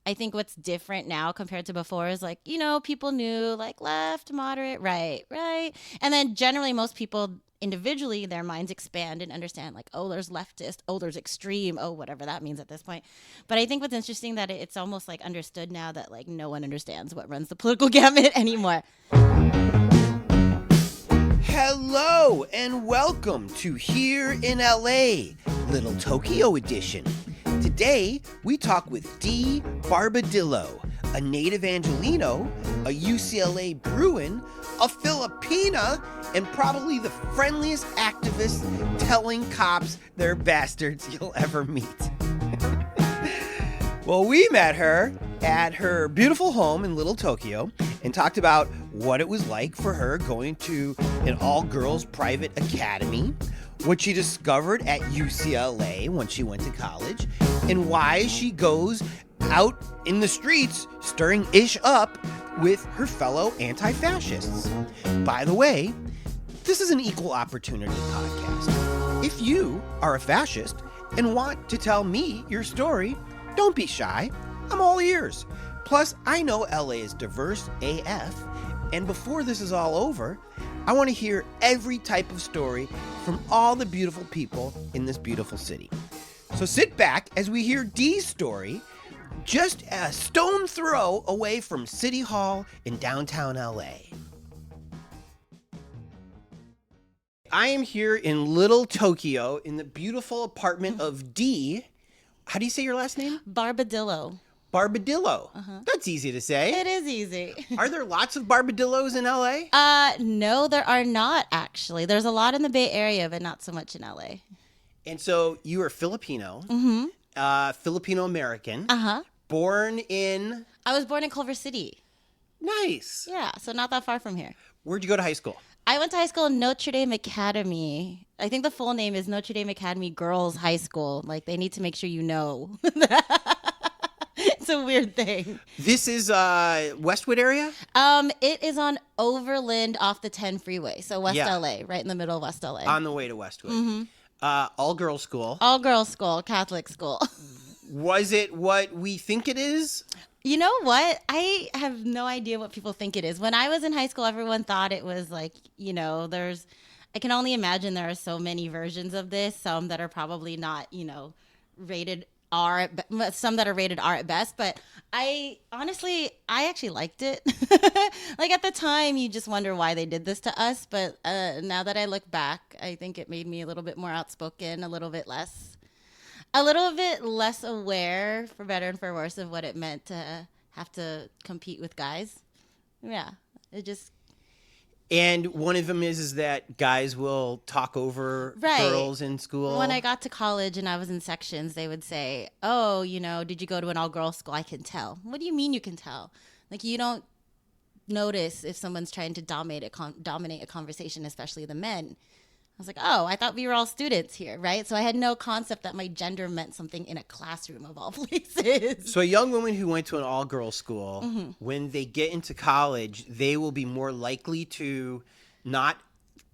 I think what's different now compared to before is like, people knew like left, moderate, right. And then generally most people individually, their minds expand and understand like, oh, there's leftist, oh, there's extreme, oh, whatever that means at this point. But I think what's interesting that it's almost like understood now that like no one understands what runs the political gamut anymore. Hello and welcome to Here in LA, Little Tokyo Edition. Today, we talk with Dee Barbadillo, a native Angeleno, a UCLA Bruin, a Filipina, and probably the friendliest activist telling cops they're bastards you'll ever meet. Well, we met her at her beautiful home in Little Tokyo and talked about what it was like for her going to an all-girls private academy, what she discovered at UCLA when she went to college, and why she goes out in the streets stirring ish up with her fellow anti-fascists. By the way, this is an equal opportunity podcast. If you are a fascist and want to tell me your story, don't be shy. I'm all ears. Plus, I know LA is diverse AF, and before this is all over, I want to hear every type of story from all the beautiful people in this beautiful city. So sit back as we hear Dee's story, just a stone throw away from City Hall in downtown LA. I am here in Little Tokyo in the beautiful apartment of Dee. How do you say your last name? Barbadillo. Barbadillo. That's easy to say. It is easy. Are there lots of Barbadillos in LA? No, there are not actually. There's a lot in the Bay Area, but not so much in LA. And so you are Filipino, Filipino American, born in... I was born in Culver City. Nice. Yeah, so not that far from here. Where'd you go to high school? I went to high school in Notre Dame Academy. I think the full name is Notre Dame Academy Girls High School. Like, they need to make sure you know. It's a weird thing. This is Westwood area? It is on Overland off the 10 freeway. So West LA, right in the middle of West LA. On the way to Westwood. All-girls school. All-girls school, Catholic school. Was it what we think it is? You know what? I have no idea what people think it is. When I was in high school, everyone thought it was like, I can only imagine there are so many versions of this, some that are probably not, rated R, some that are rated R at best. But I actually liked it. Like at the time, you just wonder why they did this to us. But now that I look back, I think it made me a little bit more outspoken, a little bit less aware, for better and for worse, of what it meant to have to compete with guys. Yeah, it just... And one of them is that guys will talk over girls in school. When I got to college and I was in sections, they would say, oh, did you go to an all-girls school? I can tell. What do you mean you can tell? Like, you don't notice if someone's trying to dominate a conversation, especially the men. I was like, oh, I thought we were all students here, right? So I had no concept that my gender meant something in a classroom of all places. So a young woman who went to an all-girls school, when they get into college, they will be more likely to not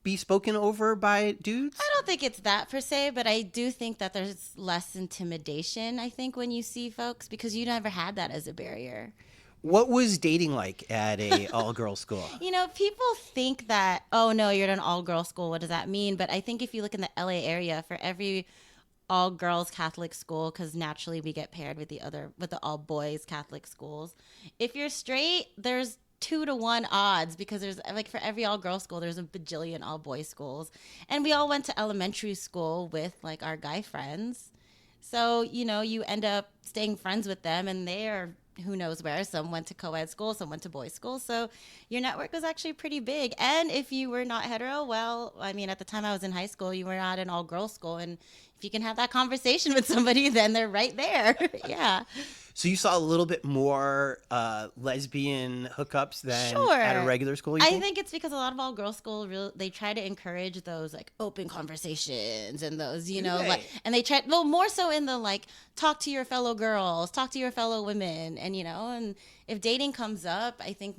be spoken over by dudes? I don't think it's that per se, but I do think that there's less intimidation, I think, when you see folks, because you never had that as a barrier. What was dating like at a all-girls school? People think that, oh, no, you're at an all-girls school. What does that mean? But I think if you look in the LA area, for every all-girls Catholic school, because naturally we get paired with the all-boys Catholic schools, if you're straight, there's 2-to-1 odds, because there's, like, for every all-girls school, there's a bajillion all-boys schools. And we all went to elementary school with, like, our guy friends. So, you end up staying friends with them, and they are... who knows where. Some went to co-ed school, some went to boys school. So your network was actually pretty big. And if you were not hetero, well, I mean, at the time I was in high school, you were not in all-girls school. And if you can have that conversation with somebody, then they're right there. Yeah. So you saw a little bit more lesbian hookups than at a regular school? I think it's because a lot of all-girls school, they try to encourage those like open conversations and those, like, and they try, well, more so in the like, talk to your fellow girls, talk to your fellow women, and and if dating comes up, I think,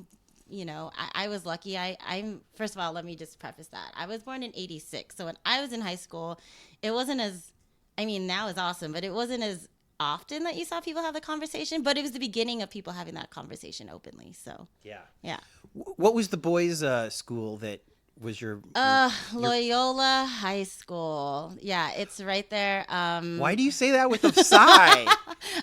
I was lucky. I'm first of all, let me just preface that I was born in '86, so when I was in high school, it wasn't as, I mean, now it's awesome, but it wasn't as often that you saw people have the conversation, but it was the beginning of people having that conversation openly. So Yeah. yeah. What was the boys' school that was your Loyola High School. Yeah, it's right there. Why do you say that with a sigh?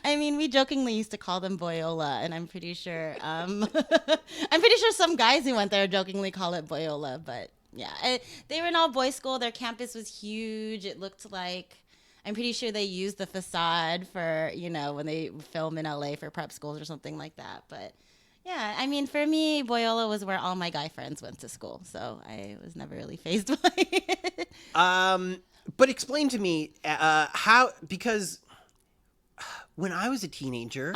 I mean, we jokingly used to call them Boyola, and I'm pretty sure I'm pretty sure some guys who went there jokingly call it Boyola, but yeah, they were an all boys school. Their campus was huge. It looked like, I'm pretty sure they used the facade for, when they film in LA for prep schools or something like that. But yeah, I mean, for me, Boyola was where all my guy friends went to school, so I was never really fazed by it. But explain to me how, because when I was a teenager,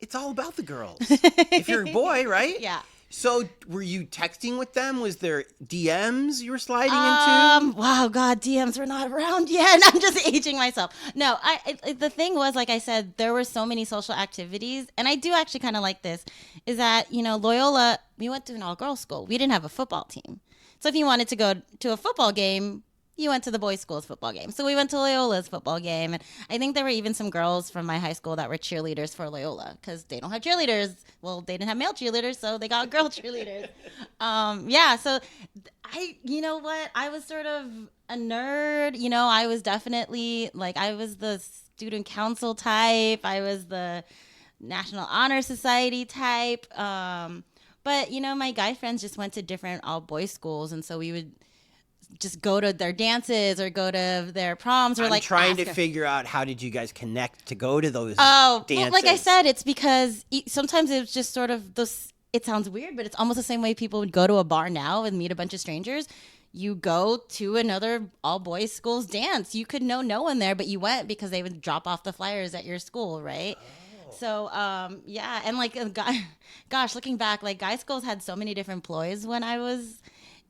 it's all about the girls. If you're a boy, right? Yeah. So were you texting with them? Was there DMs you were sliding into? Wow, God, DMs were not around yet. I'm just aging myself. No, the thing was, like I said, there were so many social activities, and I do actually kind of like this, is that, Loyola, we went to an all-girls school. We didn't have a football team. So if you wanted to go to a football game, you went to the boys' school's football game. So we went to Loyola's football game. And I think there were even some girls from my high school that were cheerleaders for Loyola because they don't have cheerleaders. Well, they didn't have male cheerleaders, so they got girl cheerleaders. Yeah, so you know what? I was sort of a nerd. I was definitely, I was the student council type. I was the National Honor Society type. But, my guy friends just went to different all-boys schools, and so we would just go to their dances or go to their proms or I'm trying to figure out, how did you guys connect to go to those dances? Well, like I said, it's because sometimes it's just sort of those, it sounds weird, but it's almost the same way people would go to a bar now and meet a bunch of strangers. You go to another all boys school's dance. You could know no one there, but you went because they would drop off the flyers at your school, right? So, yeah. And gosh, looking back, guy schools had so many different ploys when I was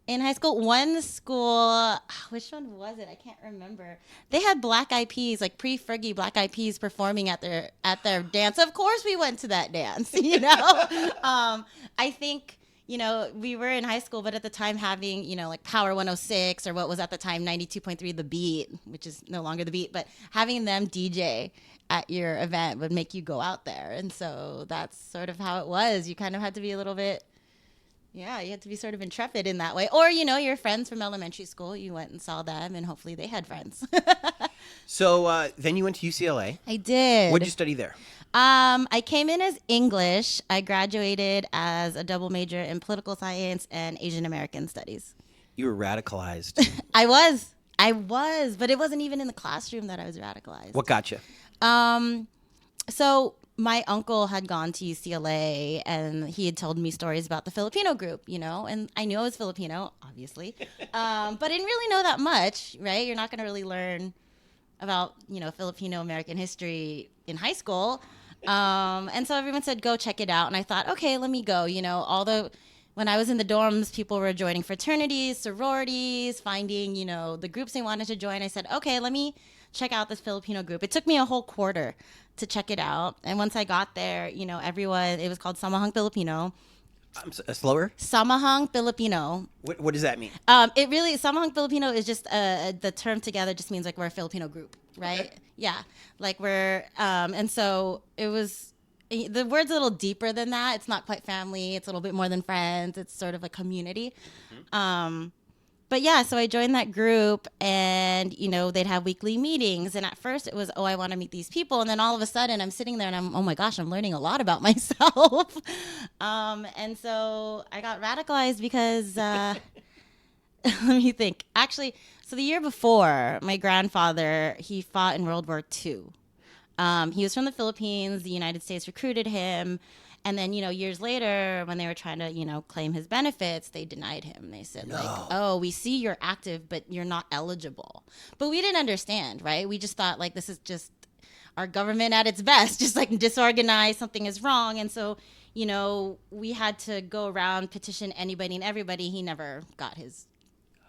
in high school. One school, which one was it? I can't remember. They had Black Eyed Peas, pre-Fergie Black Eyed Peas performing at their dance. Of course we went to that dance, I think, we were in high school, but at the time having, Power 106 or what was at the time 92.3 The Beat, which is no longer The Beat, but having them DJ at your event would make you go out there. And so that's sort of how it was. You kind of had to be a little bit, yeah, you had to be sort of intrepid in that way. Or, your friends from elementary school, you went and saw them, and hopefully they had friends. So then you went to UCLA. I did. What did you study there? I came in as English. I graduated as a double major in political science and Asian American studies. You were radicalized. I was, but it wasn't even in the classroom that I was radicalized. What got you? So my uncle had gone to UCLA and he had told me stories about the Filipino group, and I knew I was Filipino, obviously, but I didn't really know that much, right? You're not going to really learn about, Filipino American history in high school. And so everyone said, go check it out. And I thought, okay, let me go. When I was in the dorms, people were joining fraternities, sororities, finding, the groups they wanted to join. I said, okay, let me check out this Filipino group. It took me a whole quarter to check it out. And once I got there, everyone, it was called Samahang Filipino. Slower? Samahang Filipino. What does that mean? Samahang Filipino is just the term together just means we're a Filipino group, right? Okay. Yeah. We're, and so it was, the word's a little deeper than that. It's not quite family. It's a little bit more than friends. It's sort of a community. Mm-hmm. But yeah, so I joined that group and, they'd have weekly meetings. And at first it was, I want to meet these people. And then all of a sudden I'm sitting there and I'm, oh my gosh, I'm learning a lot about myself. And so I got radicalized because, let me think. Actually, so the year before, my grandfather, he fought in World War II. He was from the Philippines. The United States recruited him. And then, years later, when they were trying to, claim his benefits, they denied him. They said, we see you're active, but you're not eligible. But we didn't understand, right? We just thought, this is just our government at its best, just disorganized, something is wrong. And so, we had to go around, petition anybody and everybody. He never got his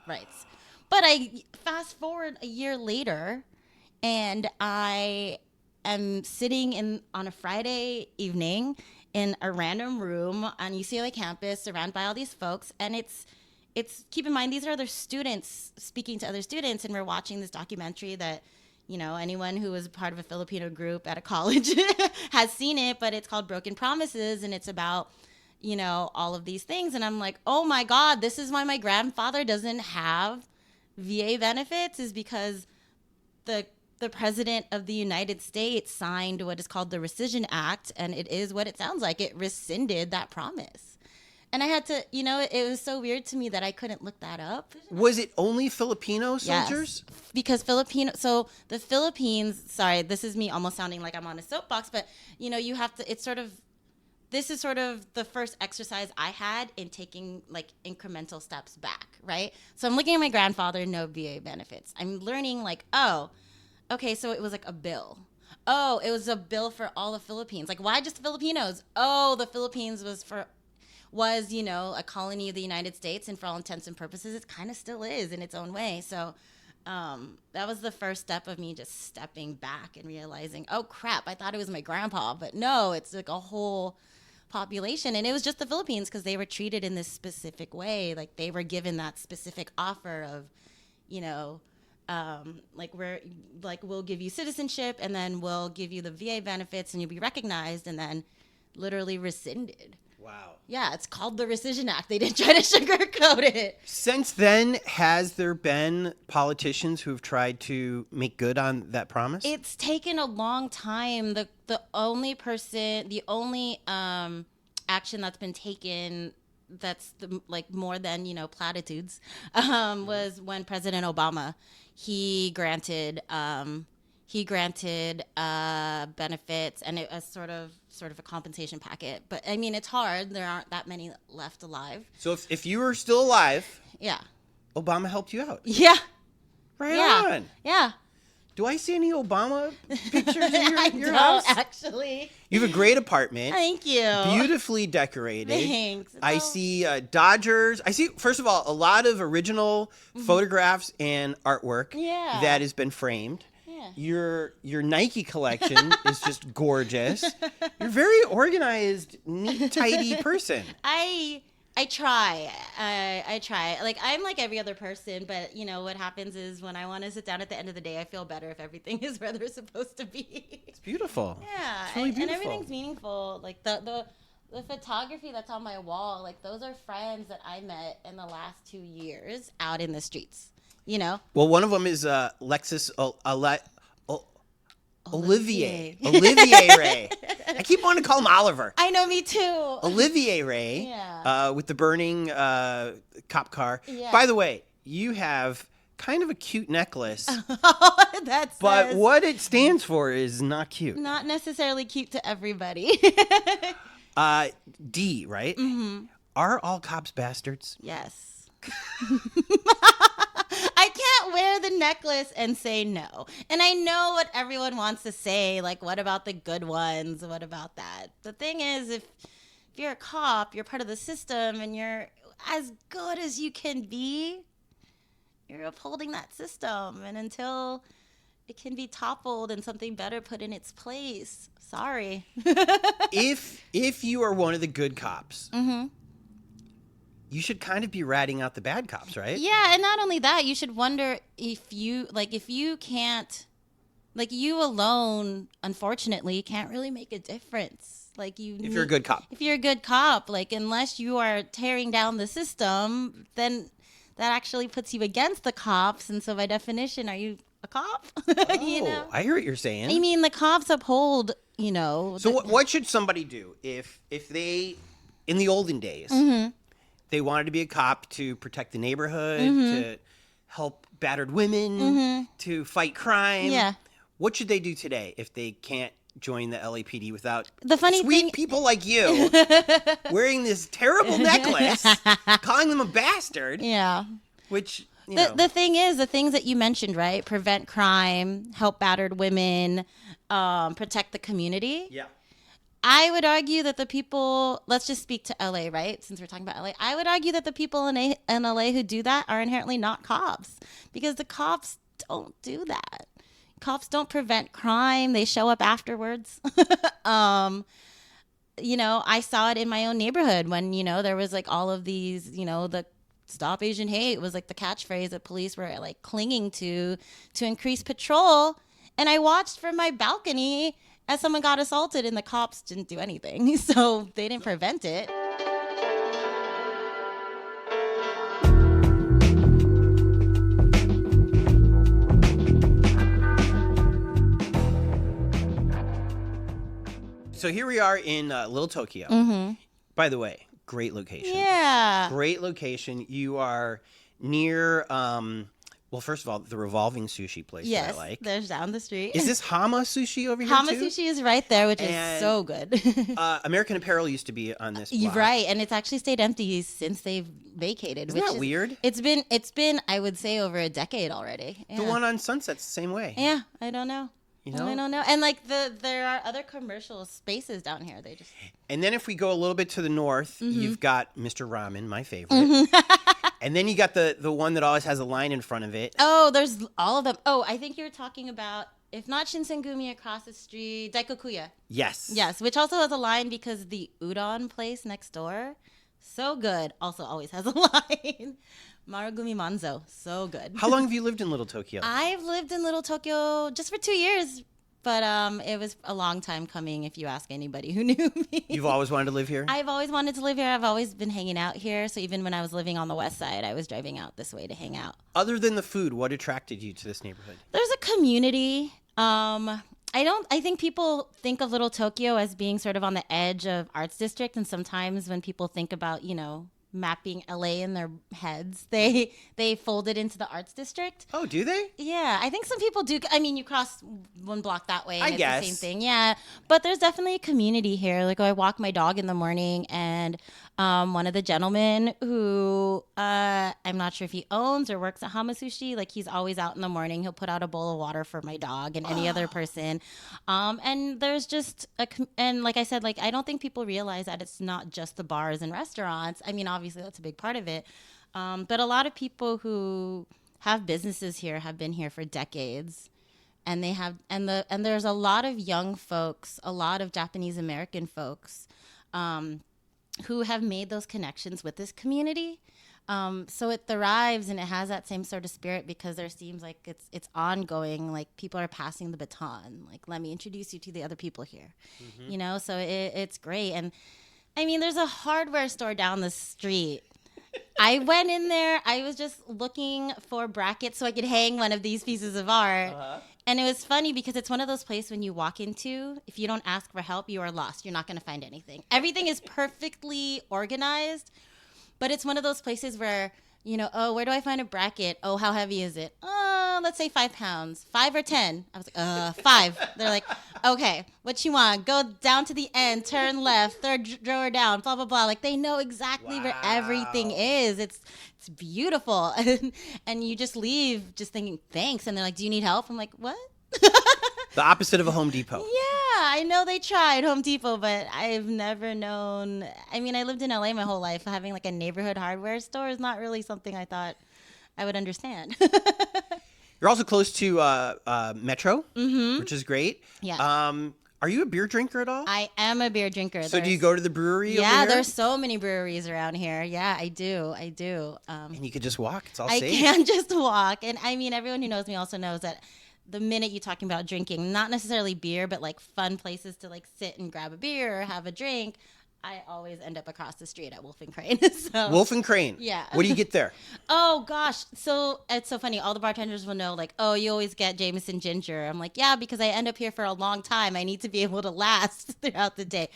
rights. But I fast forward a year later, and I am sitting on a Friday evening in a random room on UCLA campus surrounded by all these folks. And it's keep in mind, these are other students speaking to other students. And we're watching this documentary that, anyone who was part of a Filipino group at a college has seen it, but it's called Broken Promises, and it's about, all of these things. And I'm like, oh my God, this is why my grandfather doesn't have VA benefits, is because the president of the United States signed what is called the Rescission Act, and it is what it sounds like. It rescinded that promise. And I had to, it was so weird to me that I couldn't look that up. Was it only Filipino soldiers? Yes, because so the Philippines, sorry, this is me almost sounding like I'm on a soapbox, but, you have to, this is sort of the first exercise I had in taking like incremental steps back, right? So I'm looking at my grandfather, no VA benefits. I'm learning like, oh, okay, so it was like a bill. Oh, it was a bill for all the Philippines. Like, why just the Filipinos? Oh, the Philippines was a colony of the United States, and for all intents and purposes, it kind of still is in its own way. So that was the first step of me just stepping back and realizing, oh, crap, I thought it was my grandpa, but no, it's like a whole population. And it was just the Philippines because they were treated in this specific way. Like, they were given that specific offer of, we'll give you citizenship, and then we'll give you the VA benefits, and you'll be recognized, and then literally rescinded. Wow. Yeah, it's called the Rescission Act. They didn't try to sugarcoat it. Since then, has there been politicians who have tried to make good on that promise? It's taken a long time. The only action that's been taken that's more than platitudes was when President Obama he granted benefits, and it was sort of a compensation packet. But I mean, it's hard. There aren't that many left alive. So if you were still alive, yeah, Obama helped you out. Yeah, Right on. Yeah. Do I see any Obama pictures in your I house? don't, actually. You have a great apartment. Thank you. Beautifully decorated. Thanks. I see Dodgers. I see, first of all, a lot of original photographs and artwork that has been framed. Yeah. Your Nike collection is just gorgeous. You're a very organized, neat, tidy person. I try. I try. Like, I'm like every other person, but what happens is when I want to sit down at the end of the day, I feel better if everything is where they're supposed to be. It's beautiful. Yeah, it's really beautiful. And everything's meaningful. Like the photography that's on my wall, like those are friends that I met in the last 2 years out in the streets. Well, one of them is Lexus Olivier Ray. I keep wanting to call him Oliver. I know, me too. Olivier Ray. Yeah. With the burning cop car. Yeah. By the way, you have kind of a cute necklace. But what it stands for is not cute. Not necessarily cute to everybody. D, right? Mm-hmm. Are all cops bastards? Yes. I can't wear the necklace and say no. And I know what everyone wants to say, like, what about the good ones? What about that? The thing is, if you're a cop, you're part of the system, and you're as good as you can be, you're upholding that system. And until it can be toppled and something better put in its place, sorry. If you are one of the good cops, mm-hmm. you should kind of be ratting out the bad cops, right? Yeah, and not only that, you should wonder if you can't, you alone, unfortunately, can't really make a difference. If you're a good cop. If you're a good cop, unless you are tearing down the system, then that actually puts you against the cops. And so by definition, are you a cop? Oh, I hear what you're saying. I mean, the cops uphold, So what should somebody do if they, in the olden days, mm-hmm. they wanted to be a cop to protect the neighborhood, mm-hmm. to help battered women, mm-hmm. to fight crime? Yeah. What should they do today if they can't join the LAPD without the funny sweet thing... people like you wearing this terrible necklace, calling them a bastard? Yeah. Which, the thing is, the things that you mentioned, right? Prevent crime, help battered women, protect the community. Yeah. I would argue that the people, let's just speak to LA, right? Since we're talking about LA, I would argue that the people in LA who do that are inherently not cops, because the cops don't do that. Cops don't prevent crime. They show up afterwards. I saw it in my own neighborhood when, there was all of these, the Stop Asian Hate was the catchphrase that police were clinging to increase patrol. And I watched from my balcony as someone got assaulted and the cops didn't do anything. So they didn't prevent it. So here we are in Little Tokyo. By the way, great location. Yeah. Great location. You are near, well, first of all, the revolving sushi place that I like. There's down the street. Is this Hama Sushi over here Hama too? Sushi is right there, which is so good. American Apparel used to be on this block. Right, and it's actually stayed empty since they've vacated. Isn't that weird? It's been I would say over a decade already. Yeah. The one on Sunset's the same way. Yeah, I don't know. You know? I don't know. And like there are other commercial spaces down here. They just. And then if we go a little bit to the north, you've got Mr. Ramen, my favorite. And then you got the one that always has a line in front of it. Oh, there's all of them. Oh, I think you're talking about, if not Shinsengumi across the street, Daikokuya. Yes. Yes, which also has a line because the udon place next door, so good, also always has a line. Marugumi Manzo, so good. How long have you lived in Little Tokyo? I've lived in Little Tokyo just for 2 years, but it was a long time coming if you ask anybody who knew me. You've always wanted to live here? I've always wanted to live here. I've always been hanging out here. So even when I was living on the west side, I was driving out this way to hang out. Other than the food, what attracted you to this neighborhood? There's a community. I think people think of Little Tokyo as being sort of on the edge of Arts District, and sometimes when people think about, mapping LA in their heads, they fold it into the Arts District. Oh, do they? Yeah, I think some people do. I mean, you cross one block that way and it's guess. the same thing. Yeah, but there's definitely a community here. Like, I walk my dog in the morning, and one of the gentlemen who I'm not sure if he owns or works at Hama Sushi, like, he's always out in the morning. He'll put out a bowl of water for my dog and any other person. And there's just and like I said, like, I don't think people realize that it's not just the bars and restaurants. I mean, obviously that's a big part of it. But a lot of people who have businesses here have been here for decades. And they have, and there's a lot of young folks, a lot of Japanese American folks, who have made those connections with this community. So it thrives and it has that same sort of spirit because there seems like it's ongoing. Like, people are passing the baton. Like, let me introduce you to the other people here, so it's great. And I mean, there's a hardware store down the street. I went in there. I was just looking for brackets so I could hang one of these pieces of art. And it was funny because it's one of those places when you walk into, if you don't ask for help, you are lost. You're not going to find anything. Everything is perfectly organized, but it's one of those places where, oh, where do I find a bracket? Oh, how heavy is it? Let's say 5 pounds. 5 or 10? I was like, 5. They're like, okay, what you want? Go down to the end, turn left, third drawer down, blah, blah, blah. Like, they know exactly where everything is. It's beautiful. And you just leave just thinking, thanks. And they're like, do you need help? I'm like, what? The opposite of a Home Depot. Yeah, I know they tried Home Depot, but I've never known. I mean, I lived in LA my whole life. Having like a neighborhood hardware store is not really something I thought I would understand. You're also close to Metro, which is great. Yeah. Are you a beer drinker at all? I am a beer drinker. So do you go to the brewery over Yeah, here? there's so many breweries around here. Yeah, I do. And you could just walk. It's all I safe. can just walk. And I mean, everyone who knows me also knows that the minute you're talking about drinking, not necessarily beer, but like fun places to like sit and grab a beer or have a drink, I always end up across the street at Wolf and Crane. So, Wolf and Crane. Yeah. What do you get there? Oh, gosh. So it's so funny. All the bartenders will know, like, oh, you always get Jameson Ginger. I'm like, yeah, because I end up here for a long time. I need to be able to last throughout the day.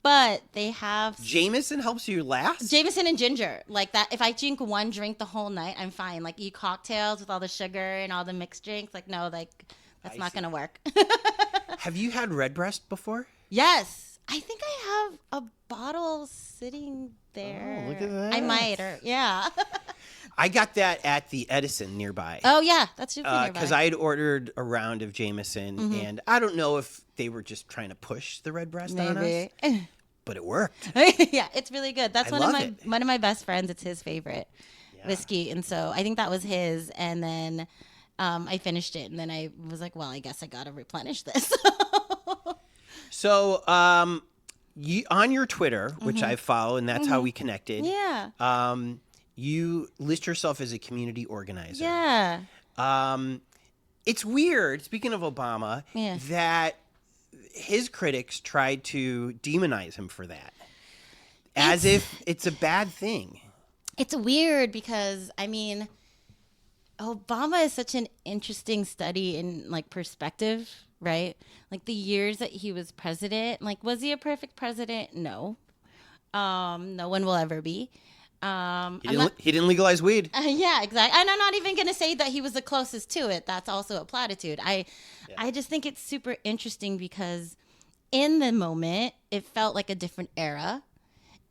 But they have... Jameson helps you last? Jameson and ginger. Like that. If I drink one drink the whole night, I'm fine. Like, eat cocktails with all the sugar and all the mixed drinks. Like, no, like, that's not going to work. Have you had Redbreast before? Yes. I think I have a bottle sitting there. Oh, look at that. I might, yeah. I got that at the Edison nearby. Oh, yeah. That's super nearby. Because I had ordered a round of Jameson, and I don't know if they were just trying to push the Redbreast on us, but it worked. Yeah, it's really good. That's one of my best friends. It's his favorite whiskey, and so I think that was his. And then I finished it, and then I was like, well, I guess I got to replenish this. So, you on your Twitter, which I follow, and that's how we connected. Yeah. You list yourself as a community organizer. Yeah. It's weird, speaking of Obama, Yeah. that his critics tried to demonize him for that, as It's if it's a bad thing. it's weird because I mean, Obama is such an interesting study in like perspective, right? Like the years that he was president, like was he a perfect president? No. No one will ever be. I'm not. He didn't legalize weed. Yeah, exactly. And I'm not even gonna say that he was the closest to it. That's also a platitude. I just think it's super interesting because in the moment it felt like a different era.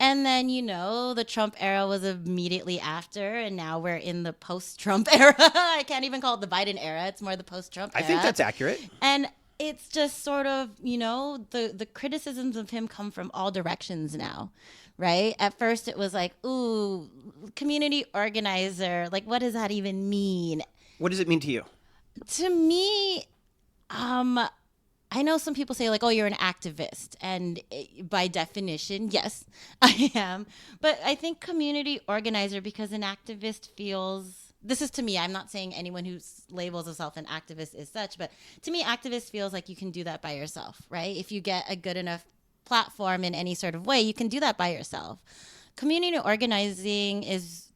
And then, the Trump era was immediately after, and now we're in the post-Trump era. I can't even call it the Biden era. It's more the post-Trump era. I think that's accurate. And it's just sort of, the criticisms of him come from all directions now, right? At first it was like, ooh, community organizer. Like, what does that even mean? What does it mean to you? To me, I know some people say like, oh, you're an activist. And by definition, yes, I am. But I think community organizer, because an activist feels, this is to me, I'm not saying anyone who labels himself an activist is such, but to me, activist feels like you can do that by yourself, right? If you get a good enough platform in any sort of way, you can do that by yourself. Community organizing is,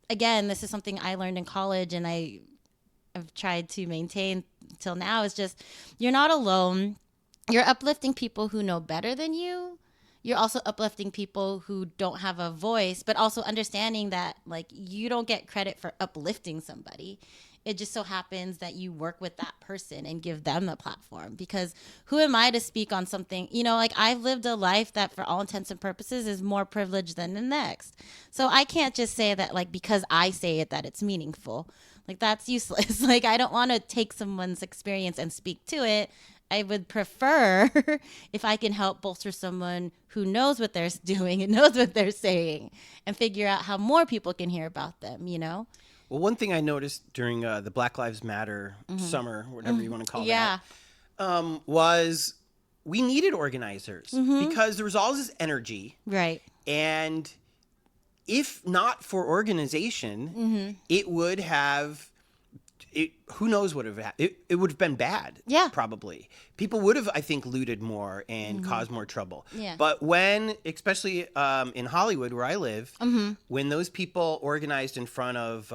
again, this is something I learned in college and I've tried to maintain till now, is just you're not alone. You're uplifting people who know better than you. You're also uplifting people who don't have a voice, but also understanding that like you don't get credit for uplifting somebody. It just so happens that you work with that person and give them the platform, because who am I to speak on something, like I've lived a life that for all intents and purposes is more privileged than the next. So I can't just say that like because I say it that it's meaningful. Like that's useless. Like I don't want to take someone's experience and speak to it. I would prefer if I can help bolster someone who knows what they're doing and knows what they're saying and figure out how more people can hear about them. Well, one thing I noticed during the Black Lives Matter summer, whatever you want to call Yeah. that, was we needed organizers because there was all this energy. Right. And if not for organization, it would have, who knows what it would have been bad. Yeah. Probably. People would have, I think, looted more and caused more trouble. Yeah. But especially in Hollywood where I live, when those people organized in front of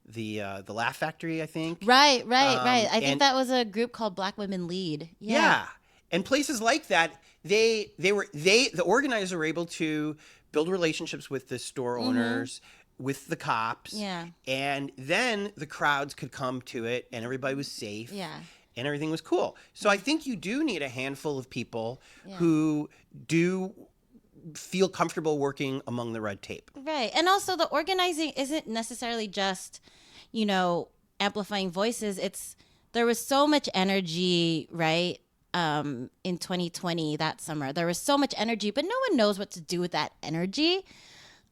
the Laugh Factory, I think. Right. I think and- that was a group called Black Women Lead. Yeah. And places like that, the organizers were able to build relationships with the store owners, with the cops. Yeah. And then the crowds could come to it and everybody was safe. Yeah. And everything was cool. So I think you do need a handful of people who do feel comfortable working among the red tape. Right. And also the organizing isn't necessarily just, amplifying voices. There was so much energy, right? In 2020, that summer, there was so much energy, but no one knows what to do with that energy.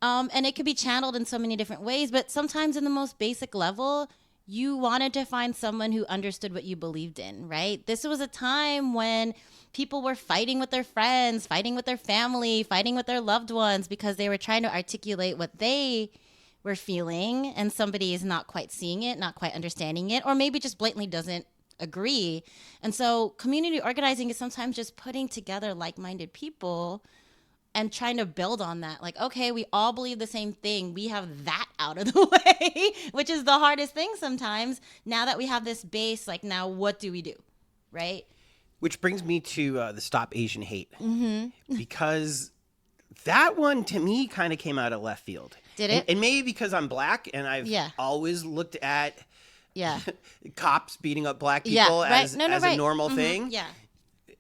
And it could be channeled in so many different ways, but sometimes in the most basic level, you wanted to find someone who understood what you believed in, right? This was a time when people were fighting with their friends, fighting with their family, fighting with their loved ones because they were trying to articulate what they were feeling, and somebody is not quite seeing it, not quite understanding it, or maybe just blatantly doesn't agree. And so community organizing is sometimes just putting together like-minded people and trying to build on that. Like, okay, we all believe the same thing. We have that out of the way, which is the hardest thing sometimes. Now that we have this base, like now what do we do? Right? Which brings me to the Stop Asian Hate. Because that one to me kind of came out of left field. Did it? And maybe because I'm black and I've always looked at cops beating up black people as a normal thing. Yeah.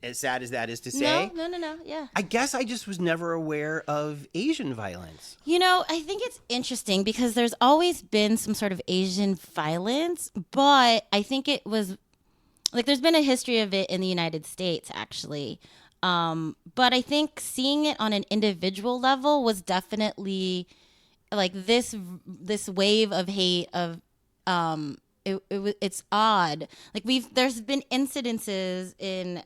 As sad as that is to say. No. Yeah. I guess I just was never aware of Asian violence. I think it's interesting because there's always been some sort of Asian violence, but I think it was like there's been a history of it in the United States, actually. But I think seeing it on an individual level was definitely like this wave of hate of it's odd. Like there's been incidences in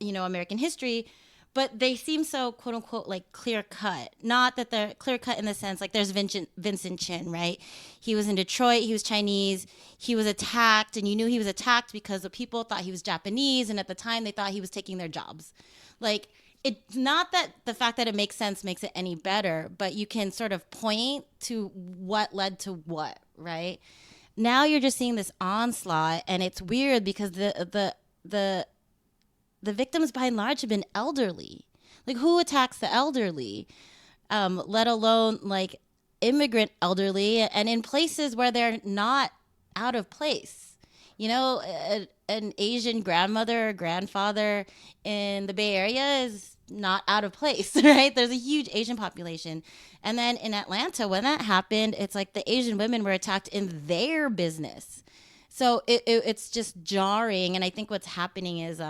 American history but they seem so quote unquote like clear cut. Not that they're clear cut in the sense like there's Vincent Chin, right? He was in Detroit, he was Chinese, he was attacked, and you knew he was attacked because the people thought he was Japanese, and at the time they thought he was taking their jobs. Like, it's not that the fact that it makes sense makes it any better, but you can sort of point to what led to what, right? Now you're just seeing this onslaught, and it's weird because the victims by and large have been elderly. Like, who attacks the elderly? Let alone like immigrant elderly, and in places where they're not out of place. You know, an Asian grandmother or grandfather in the Bay Area is not out of place, right? There's a huge Asian population. And then in Atlanta, when that happened, it's like the Asian women were attacked in their business. So it's just jarring. And I think what's happening is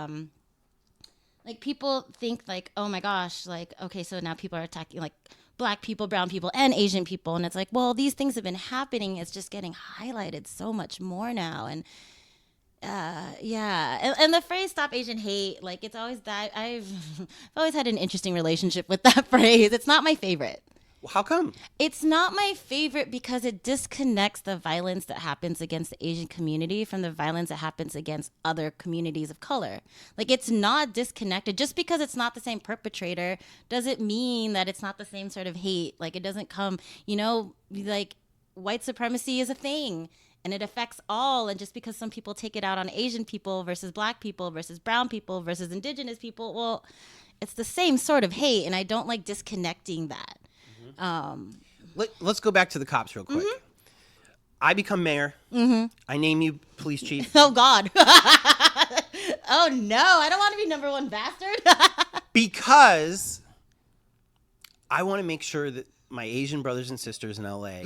like people think like, oh my gosh, like, okay, so now people are attacking like Black people, brown people, and Asian people. And it's like, well, these things have been happening. It's just getting highlighted so much more now. And yeah, and the phrase "Stop Asian Hate," like it's always that I've always had an interesting relationship with that phrase. It's not my favorite. Well, how come? It's not my favorite because it disconnects the violence that happens against the Asian community from the violence that happens against other communities of color. Like, it's not disconnected. Just because it's not the same perpetrator doesn't mean that it's not the same sort of hate. Like, it doesn't come, you know, like white supremacy is a thing. And it affects all. And just because some people take it out on Asian people versus Black people versus brown people versus indigenous people, well, it's the same sort of hate. And I don't like disconnecting that. Let's go back to the cops real quick. Mm-hmm. I become mayor. Mm-hmm. I name you police chief. Oh, God. Oh, no. I don't want to be number one bastard. Because I want to make sure that my Asian brothers and sisters in LA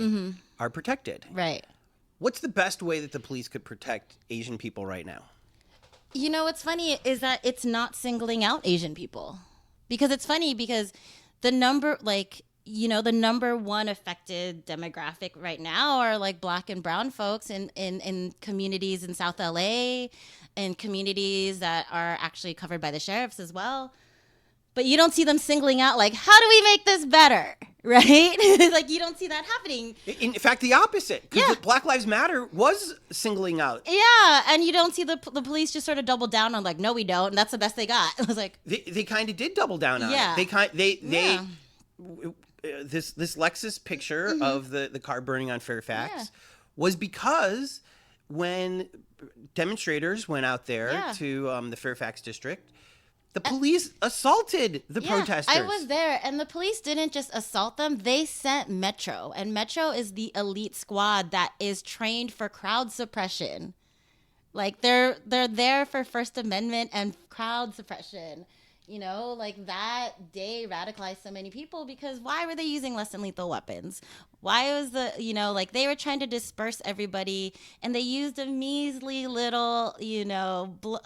are protected. Right. What's the best way that the police could protect Asian people right now? You know, what's funny is that it's not singling out Asian people. Because it's funny because the number, like, you know, the number one affected demographic right now are like Black and brown folks in communities in South LA and communities that are actually covered by the sheriffs as well. But you don't see them singling out like, how do we make this better? Right? Like, you don't see that happening. In fact, the opposite. Because Yeah. Black Lives Matter was singling out. Yeah, and you don't see the police just sort of double down on like, no, we don't, and that's the best they got. I was like, They kind of did double down on Yeah. it. This Lexus picture of the car burning on Fairfax was because when demonstrators went out there to the Fairfax district, the police assaulted the protesters. I was there, and the police didn't just assault them. They sent Metro, and Metro is the elite squad that is trained for crowd suppression. Like, they're there for First Amendment and crowd suppression. You know, like that day radicalized so many people because why were they using less than lethal weapons? Why was like they were trying to disperse everybody and they used a measly little,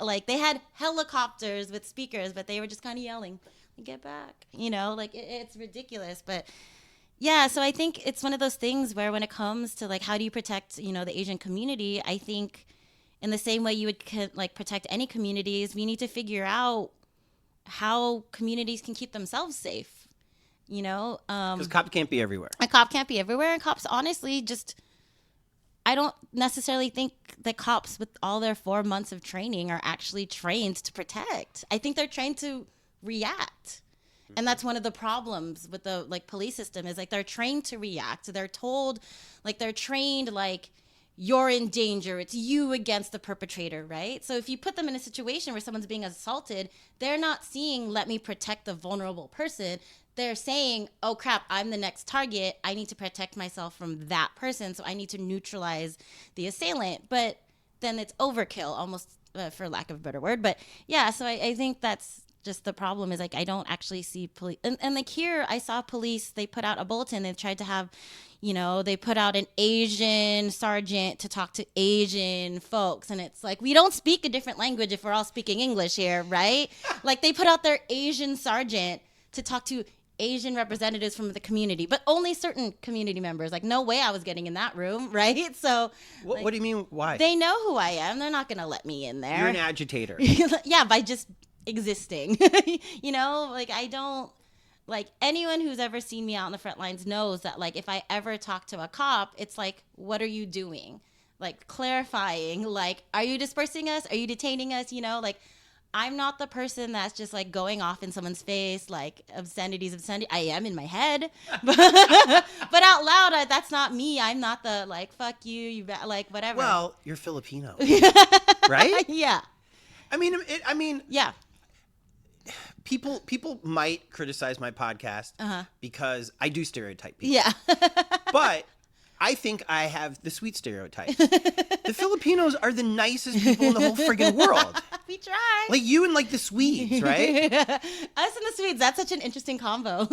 like they had helicopters with speakers, but they were just kind of yelling, get back, like it's ridiculous. But yeah, so I think it's one of those things where when it comes to like, how do you protect, the Asian community? I think in the same way you would like protect any communities, we need to figure out how communities can keep themselves safe, because cops can't be everywhere. A cop can't be everywhere, and cops honestly I don't necessarily think that cops with all their 4 months of training are actually trained to protect. I think they're trained to react. And that's one of the problems with the police system is they're trained to react. They're told they're trained you're in danger. It's you against the perpetrator, right? So if you put them in a situation where someone's being assaulted, they're not seeing, let me protect the vulnerable person. They're saying, oh crap, I'm the next target. I need to protect myself from that person. So I need to neutralize the assailant. But then it's overkill, almost for lack of a better word. But yeah, so I think that's just the problem is I don't actually see police. And here I saw police, they put out a bulletin. They tried to have, they put out an Asian sergeant to talk to Asian folks. And it's we don't speak a different language if we're all speaking English here, right? They put out their Asian sergeant to talk to Asian representatives from the community, but only certain community members. No way I was getting in that room, right? So what do you mean, why? They know who I am. They're not going to let me in there. You're an agitator. Yeah, by just existing. You know, like I don't like anyone who's ever seen me out on the front lines knows that like if I ever talk to a cop, it's like, what are you doing? Like clarifying, like, are you dispersing us? Are you detaining us? You know, like I'm not the person that's just like going off in someone's face, like obscenities. I am in my head, but out loud, that's not me. I'm not the like, fuck you, like whatever. Well, you're Filipino, right? Yeah. I mean, Yeah. people might criticize my podcast because I do stereotype people. Yeah. But I think I have the sweet stereotype. The Filipinos are the nicest people in the whole friggin' world. We try. Like you and like the Swedes, right? Us and the Swedes, that's such an interesting combo.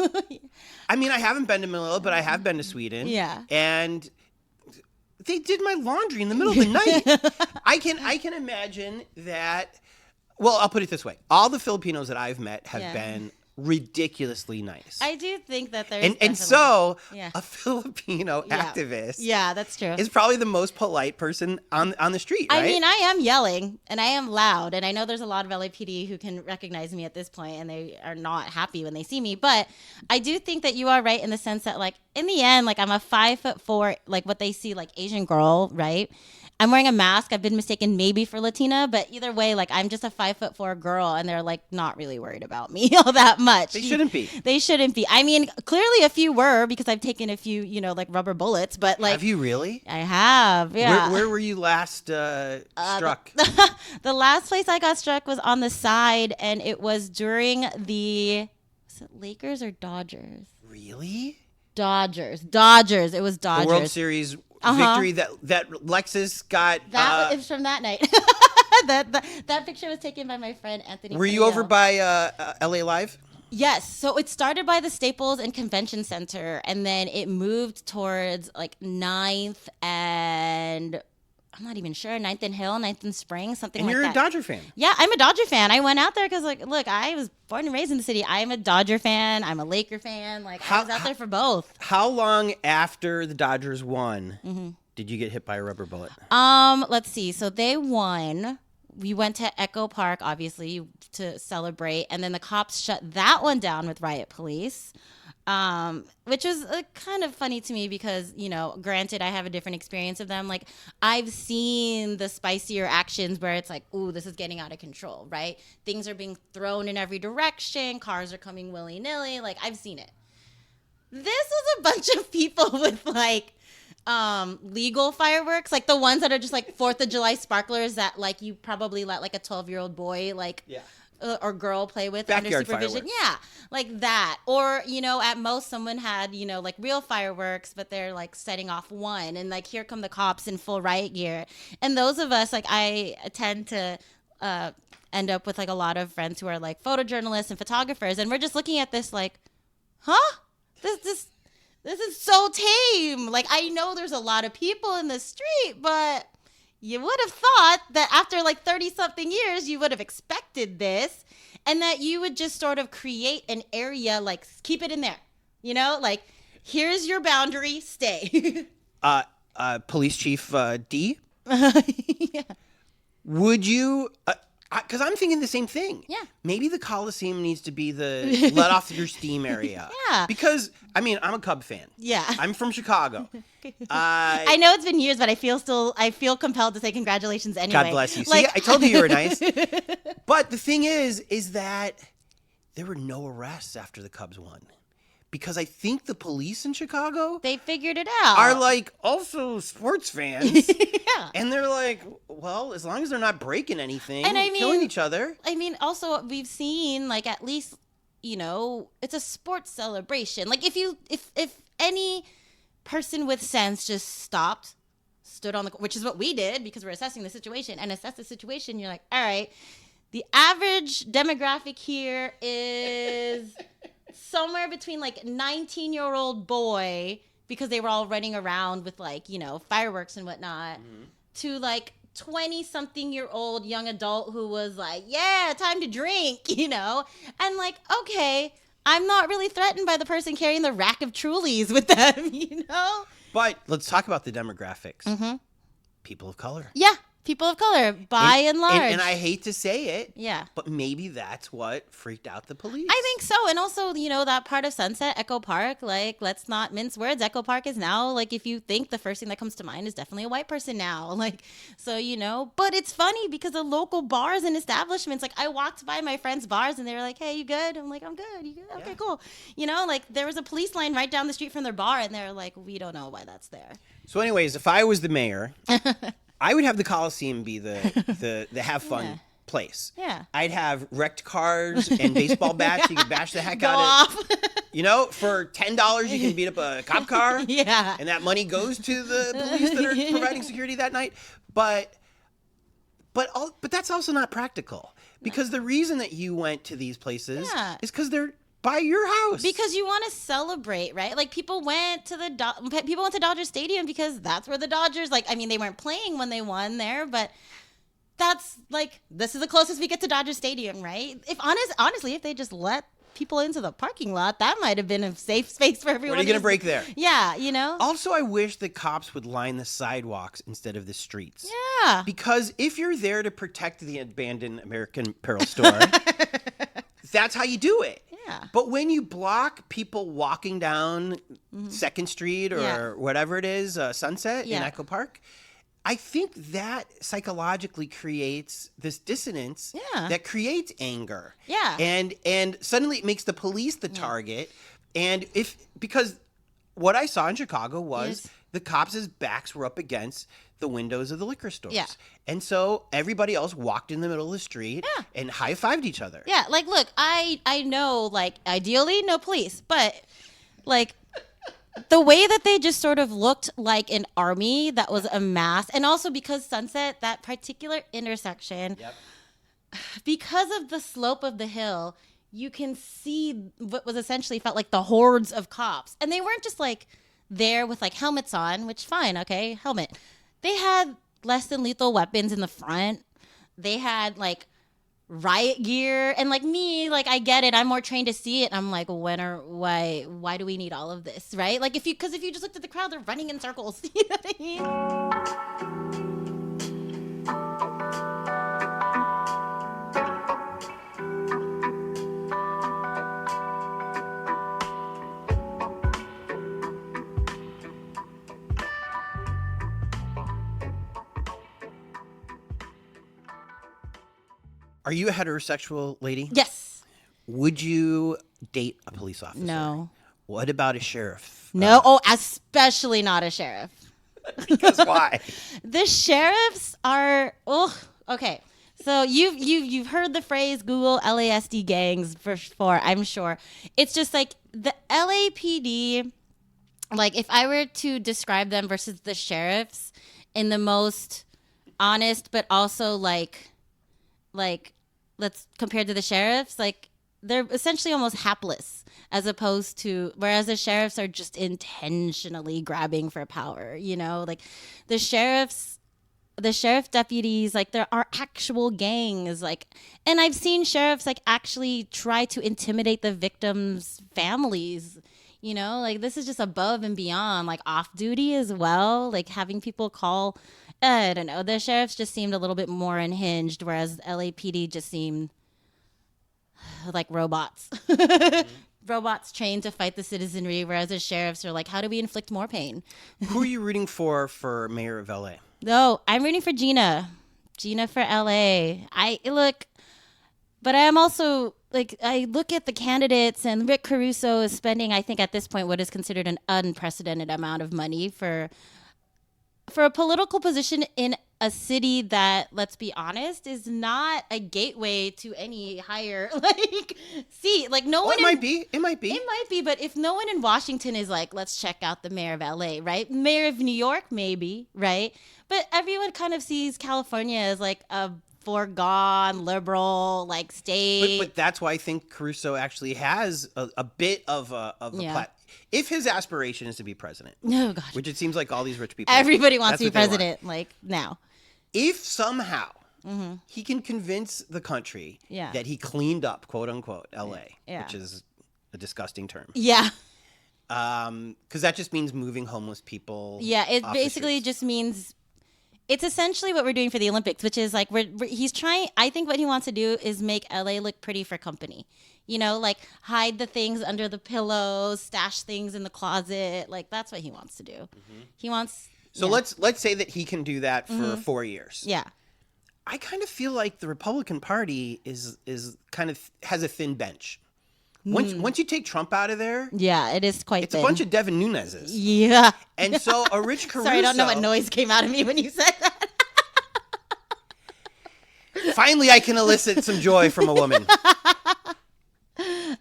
I mean, I haven't been to Manila, but I have been to Sweden. Yeah. And they did my laundry in the middle of the night. I can imagine that. Well, I'll put it this way. All the Filipinos that I've met have been ridiculously nice. I do think that there's and so Yeah. a Filipino activist Yeah, that's true. is probably the most polite person on the street, right? I mean, I am yelling and I am loud, and I know there's a lot of LAPD who can recognize me at this point and they are not happy when they see me, but I do think that you are right in the sense that like in the end, like I'm a 5'4", like what they see like Asian girl, right? I'm wearing a mask. I've been mistaken maybe for Latina, but either way, like I'm just a 5'4" girl, and they're like not really worried about me all that much. They shouldn't be. They shouldn't be. I mean, clearly a few were because I've taken a few, you know, like rubber bullets. But like, have you really? I have. Yeah. Where were you last struck? The last place I got struck was on the side, and it was during the was it Lakers or Dodgers? Really? Dodgers. It was Dodgers. The World Series victory that Lexus got. That was from that night. that picture was taken by my friend Anthony. Were you over by LA Live? Yes. So it started by the Staples and Convention Center, and then it moved towards like 9th and I'm not even sure, 9th and Hill, 9th and Spring, something like that. And you're a Dodger fan. Yeah, I'm a Dodger fan. I went out there because, like, look, I was born and raised in the city. I am a Dodger fan. I'm a Laker fan. Like, I was out there for both. How long after the Dodgers won did you get hit by a rubber bullet? Let's see. So they won. We went to Echo Park, obviously, to celebrate. And then the cops shut that one down with riot police. Which was kind of funny to me because, you know, granted, I have a different experience of them. Like, I've seen the spicier actions where it's like, ooh, this is getting out of control, right? Things are being thrown in every direction. Cars are coming willy-nilly. Like, I've seen it. This was a bunch of people with, like, legal fireworks. Like, the ones that are just, like, 4th of July sparklers that, like, you probably let, like, a 12-year-old boy, like... Yeah. Or girl play with backyard under supervision. Fireworks. Yeah, like that. Or, you know, at most someone had, you know, like real fireworks, but they're like setting off one. And like here come the cops in full riot gear. And those of us, like I tend to end up with like a lot of friends who are like photojournalists and photographers. And we're just looking at this like, huh? This is so tame. Like I know there's a lot of people in the street, but... You would have thought that after like 30-something years, you would have expected this and that you would just sort of create an area, like keep it in there, you know, like here's your boundary, stay. Police Chief D? Yeah. Would you, because I'm thinking the same thing. Yeah. Maybe the Coliseum needs to be the let off your steam area. Yeah. Because, I mean, I'm a Cub fan. Yeah. I'm from Chicago. I know it's been years, but I feel compelled to say congratulations anyway. God bless you. Like, see, I told you were nice. But the thing is that there were no arrests after the Cubs won. Because I think the police in Chicago... They figured it out. ...are like also sports fans. Yeah. And they're like, well, as long as they're not breaking anything, and killing each other. I mean, also, we've seen, like, at least, you know, it's a sports celebration. Like, if any person with sense just stood on the... Which is what we did because we're assessing the situation. And assess the situation, you're like, all right, the average demographic here is... somewhere between like 19-year-old boy because they were all running around with like, you know, fireworks and whatnot to like 20-something-year-old young adult who was like, yeah, time to drink, you know? And like, okay, I'm not really threatened by the person carrying the rack of Trulies with them, you know? But let's talk about the demographics. People of color. Yeah. People of color, by and large. And I hate to say it, yeah. but maybe that's what freaked out the police. I think so. And also, that part of Sunset, Echo Park, like, let's not mince words. Echo Park is now, like, if you think, the first thing that comes to mind is definitely a white person now. Like, so, but it's funny because the local bars and establishments, like, I walked by my friends' bars and they were like, hey, you good? I'm like, I'm good. You good? Okay, cool. Like, there was a police line right down the street from their bar and they're like, we don't know why that's there. So anyways, if I was the mayor, I would have the Coliseum be the have fun place. Yeah. I'd have wrecked cars and baseball bats. You could bash the heck out of it. For $10 you can beat up a cop car. Yeah. And that money goes to the police that are providing security that night. But that's also not practical. Because the reason that you went to these places is because they're by your house. Because you want to celebrate, right? Like, people went to Dodger Stadium because that's where the Dodgers, they weren't playing when they won there, but that's this is the closest we get to Dodger Stadium, right? Honestly, if they just let people into the parking lot, that might have been a safe space for everyone. What are you going to break there? Yeah, Also, I wish the cops would line the sidewalks instead of the streets. Yeah. Because if you're there to protect the abandoned American Apparel store, that's how you do it. Yeah. But when you block people walking down 2nd Street or whatever it is, Sunset in Echo Park, I think that psychologically creates this dissonance that creates anger. Yeah. And suddenly it makes the police the target. And because what I saw in Chicago was the cops' backs were up against the windows of the liquor stores. Yeah. And so everybody else walked in the middle of the street and high-fived each other. Yeah, look, I know, ideally, no police, but, the way that they just sort of looked like an army that was amassed, and also because Sunset, that particular intersection, because of the slope of the hill, you can see what was essentially felt like the hordes of cops. And they weren't just, there with, helmets on, which, fine, okay, helmet. They had less than lethal weapons in the front. They had riot gear, and me, I get it. I'm more trained to see it. I'm like, why do we need all of this, right? Because if you just looked at the crowd, they're running in circles. You know what I mean? Are you a heterosexual lady? Yes. Would you date a police officer? No. What about a sheriff? No. Especially not a sheriff. Because why? The sheriffs are okay. So you've heard the phrase Google LASD gangs before, I'm sure. It's just the LAPD, if I were to describe them versus the sheriffs in the most honest, but also let's compare to the sheriffs, they're essentially almost hapless, as opposed to, whereas the sheriffs are just intentionally grabbing for power, the sheriff deputies, there are actual gangs, and I've seen sheriffs actually try to intimidate the victims' families, this is just above and beyond, off duty as well, having people call. I don't know. The sheriffs just seemed a little bit more unhinged, whereas LAPD just seemed like robots. Robots trained to fight the citizenry, whereas the sheriffs are how do we inflict more pain? Who are you rooting for mayor of LA? No, I'm rooting for Gina. Gina for LA. But I am also, I look at the candidates, and Rick Caruso is spending, I think at this point, what is considered an unprecedented amount of money for a political position in a city that, let's be honest, is not a gateway to any higher seat. No one. It might be. It might be. But if no one in Washington is let's check out the mayor of LA, right? Mayor of New York, maybe, right? But everyone kind of sees California as a foregone liberal state. But that's why I think Caruso actually has a bit of a platform. If his aspiration is to be president, oh gosh, which it seems like all these rich people, everybody wants to be president, now. If somehow he can convince the country that he cleaned up, quote unquote, LA, which is a disgusting term. Yeah. Because that just means moving homeless people. Yeah, it basically just means It's essentially what we're doing for the Olympics, which is like he's trying. I think what he wants to do is make LA look pretty for company. You know, like hide the things under the pillows, stash things in the closet. Like that's what he wants to do. Mm-hmm. He wants. So let's say that he can do that for 4 years. Yeah. I kind of feel like the Republican Party is kind of has a thin bench. Once you take Trump out of there, yeah, it is quite. It's thin. a bunch of Devin Nuneses. Yeah. And so a Rich Caruso. Sorry, I don't know what noise came out of me when you said that. Finally, I can elicit some joy from a woman.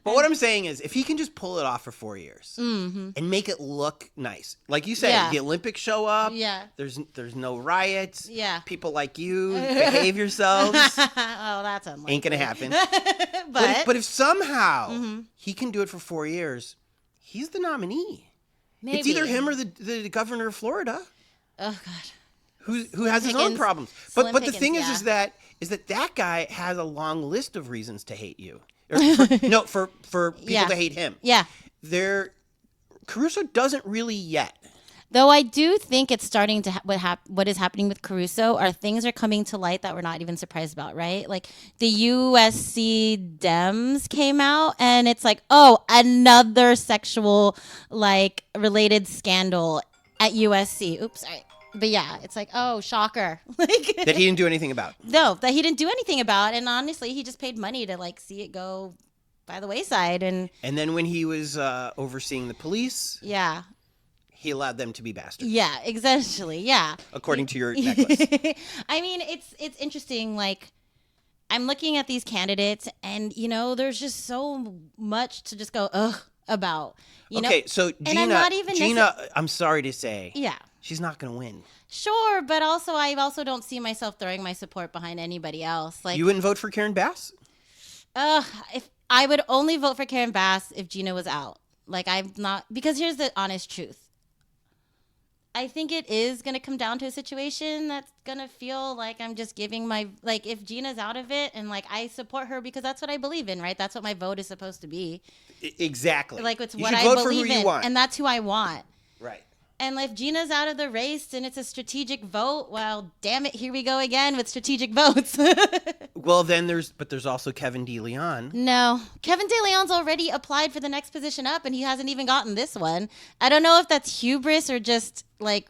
But what I'm saying is, if he can just pull it off for 4 years and make it look nice, like you said, the Olympics show up. Yeah. There's no riots. Yeah. People like you behave yourselves. Oh, that's unlikely. Ain't gonna happen. but if somehow he can do it for 4 years, he's the nominee. Maybe. It's either him or the governor of Florida. Oh God. Who has his own problems. But the Pickens, thing is that guy has a long list of reasons to hate you. For people to hate him. Yeah. Caruso doesn't really yet. Though I do think it's starting to what is happening with Caruso are things are coming to light that we're not even surprised about, right? Like the USC Dems came out and it's like, oh, another sexual like related scandal at USC. Oops, sorry. But yeah, it's like, oh, shocker. Like that he didn't do anything about. No, that he didn't do anything about. And honestly, he just paid money to like see it go by the wayside. And then when he was overseeing the police, yeah, he allowed them to be bastards. Yeah, essentially, yeah. According to your necklace. I mean, it's interesting. Like, I'm looking at these candidates, and you know, there's just so much to just go ugh about. You know? So Gina, and I'm not even I'm sorry to say, yeah. She's not going to win. Sure, but I also don't see myself throwing my support behind anybody else. Like you wouldn't vote for Karen Bass? If I would only vote for Karen Bass if Gina was out. Like I'm not because here's the honest truth. I think it is going to come down to a situation that's going to feel like I'm just giving my like if Gina's out of it and like I support her because that's what I believe in, right? That's what my vote is supposed to be. Exactly. Like it's you what I vote believe for who in, you want. and that's who I want. Right. And if Gina's out of the race and it's a strategic vote, well, damn it, here we go again with strategic votes. Well, then there's also Kevin DeLeon. No. Kevin DeLeon's already applied for the next position up, and he hasn't even gotten this one. I don't know if that's hubris or just, like,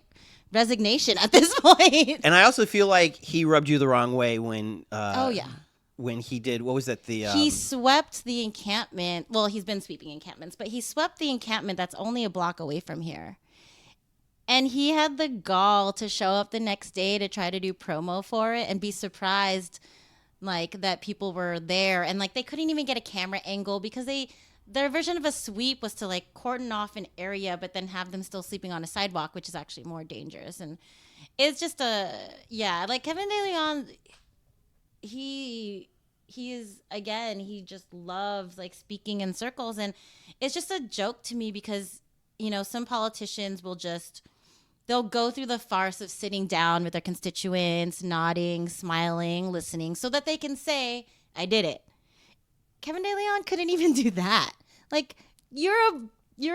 resignation at this point. And I also feel like he rubbed you the wrong way when... oh, yeah. When he did, what was that? He swept the encampment. Well, he's been sweeping encampments, but he swept the encampment that's only a block away from here. And he had the gall to show up the next day to try to do promo for it and be surprised, like, that people were there. And, like, they couldn't even get a camera angle because their version of a sweep was to, like, cordon off an area but then have them still sleeping on a sidewalk, which is actually more dangerous. And it's just like, Kevin DeLeon, he is, again, he just loves, like, speaking in circles. And it's just a joke to me because, you know, some politicians will just... They'll go through the farce of sitting down with their constituents, nodding, smiling, listening, so that they can say, I did it. Kevin DeLeon couldn't even do that. Like, you're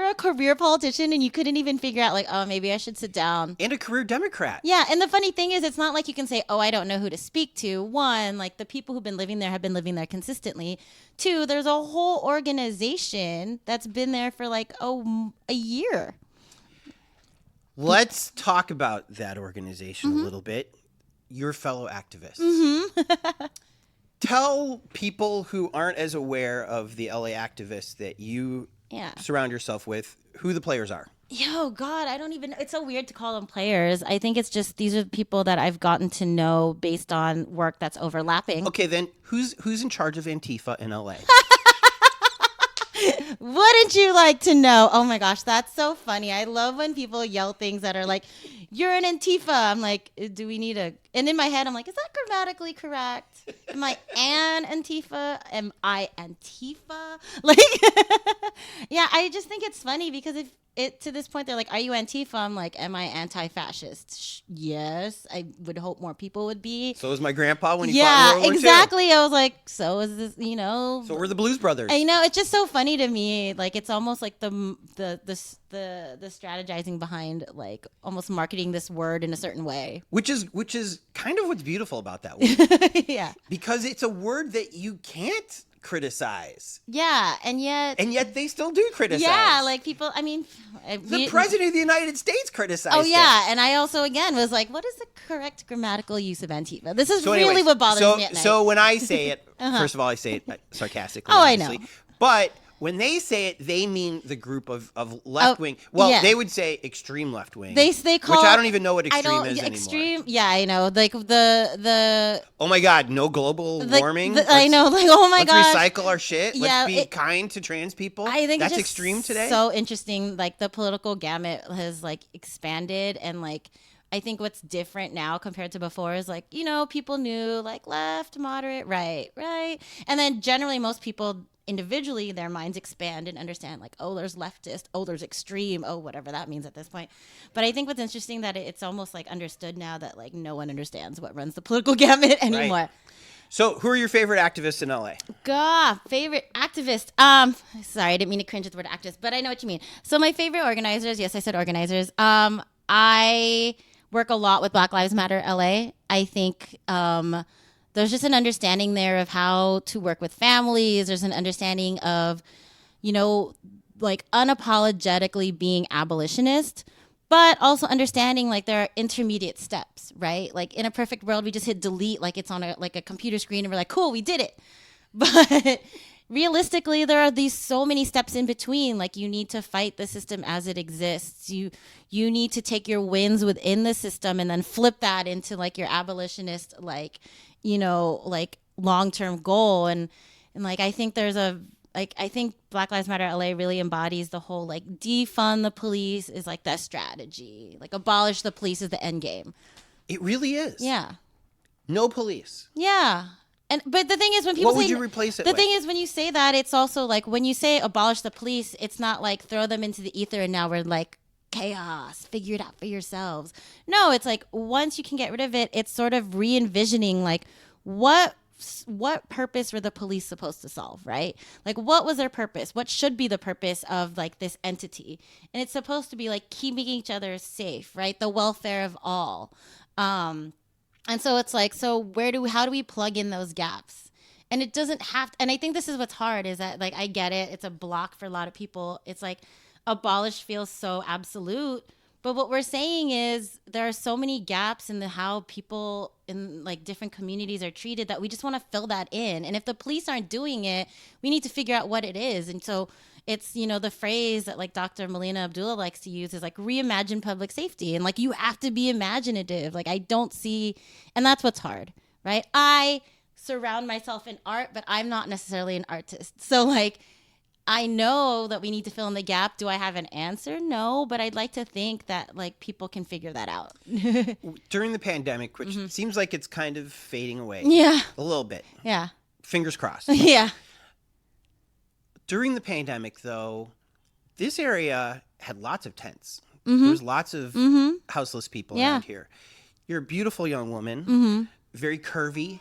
a career politician and you couldn't even figure out, like, oh, maybe I should sit down. And a career Democrat. Yeah, and the funny thing is, it's not like you can say, oh, I don't know who to speak to. One, like, the people who've been living there have been living there consistently. Two, there's a whole organization that's been there for, like, a year. Let's talk about that organization a little bit. Your fellow activists. Mm-hmm. Tell people who aren't as aware of the LA activists that you surround yourself with who the players are. Yo, God, I don't even... It's so weird to call them players. I think it's just these are the people that I've gotten to know based on work that's overlapping. Okay, then who's in charge of Antifa in LA? Wouldn't you like to know? Oh my gosh, that's so funny. I love when people yell things that are like, you're an Antifa. I'm like, do we need a... And in my head, I'm like, is that grammatically correct? Am I an Antifa? Am I Antifa? Like, yeah, I just think it's funny because if it to this point they're like, "Are you Antifa?" I'm like, "Am I anti-fascist?" Yes, I would hope more people would be. So was my grandpa when he fought in World War II. Exactly. I was like, so is this, So were the Blues Brothers. And, it's just so funny to me. Like, it's almost like the strategizing behind like almost marketing this word in a certain way. Which is kind of what's beautiful about that word. Yeah. Because it's a word that you can't criticize. Yeah, and yet they still do criticize. Yeah, like people, I mean, the president of the United States criticized. Oh yeah, it. and I also again was like, what is the correct grammatical use of Antifa? This is really what bothers me at night. So when I say it, first of all, I say it sarcastically. Oh, obviously. I know. But when they say it, they mean the group of left wing. Well, they would say extreme left wing. They call, which I don't even know what extreme is extreme, anymore. Yeah, I know. Like the. Oh my God! No global warming. I know. Like, oh my God. Let's recycle our shit. Yeah, let's be kind to trans people. I think that's it's just extreme today. So interesting. Like the political gamut has like expanded, and like I think what's different now compared to before is like people knew like left, moderate, right, and then generally most people. Individually, their minds expand and understand like, oh, there's leftist, oh, there's extreme, oh, whatever that means at this point. But I think what's interesting that it's almost like understood now that like no one understands what runs the political gamut anymore. Right. So who are your favorite activists in LA? God, favorite activist. Sorry, I didn't mean to cringe at the word activist, but I know what you mean. So my favorite organizers, yes, I said organizers. I work a lot with Black Lives Matter LA. I think there's just an understanding there of how to work with families. There's an understanding of, like unapologetically being abolitionist, but also understanding like there are intermediate steps, right? Like in a perfect world, we just hit delete like it's on a computer screen and we're like, cool, we did it. But realistically, there are these so many steps in between. Like you need to fight the system as it exists. You need to take your wins within the system and then flip that into like your abolitionist like long-term goal. And like I think I think Black Lives Matter LA really embodies the whole like defund the police is like the strategy. Like abolish the police is the end game. It really is. Yeah. No police. Yeah. But the thing is, when people what would you replace it the with? thing is, when you say that, it's also like when you say abolish the police, it's not like throw them into the ether and now we're like chaos, figure it out for yourselves. No, it's like once you can get rid of it, it's sort of re-envisioning like what purpose were the police supposed to solve, right? Like what was their purpose? What should be the purpose of like this entity? And it's supposed to be like keeping each other safe, right? The welfare of all. And so it's like, how do we plug in those gaps? And it doesn't have to, and I think this is what's hard is that like, I get it. It's a block for a lot of people. It's like abolish feels so absolute. But what we're saying is there are so many gaps in how people in like different communities are treated that we just want to fill that in. And if the police aren't doing it, we need to figure out what it is. And so it's, the phrase that like Dr. Melina Abdullah likes to use is like reimagine public safety. And like you have to be imaginative. Like I don't see, and that's what's hard, right? I surround myself in art, but I'm not necessarily an artist. So like, I know that we need to fill in the gap. Do I have an answer? No, but I'd like to think that like people can figure that out. During the pandemic, which seems like it's kind of fading away. Yeah. A little bit. Yeah. Fingers crossed. Yeah. During the pandemic, though, this area had lots of tents. There's lots of houseless people around here. You're a beautiful young woman, very curvy.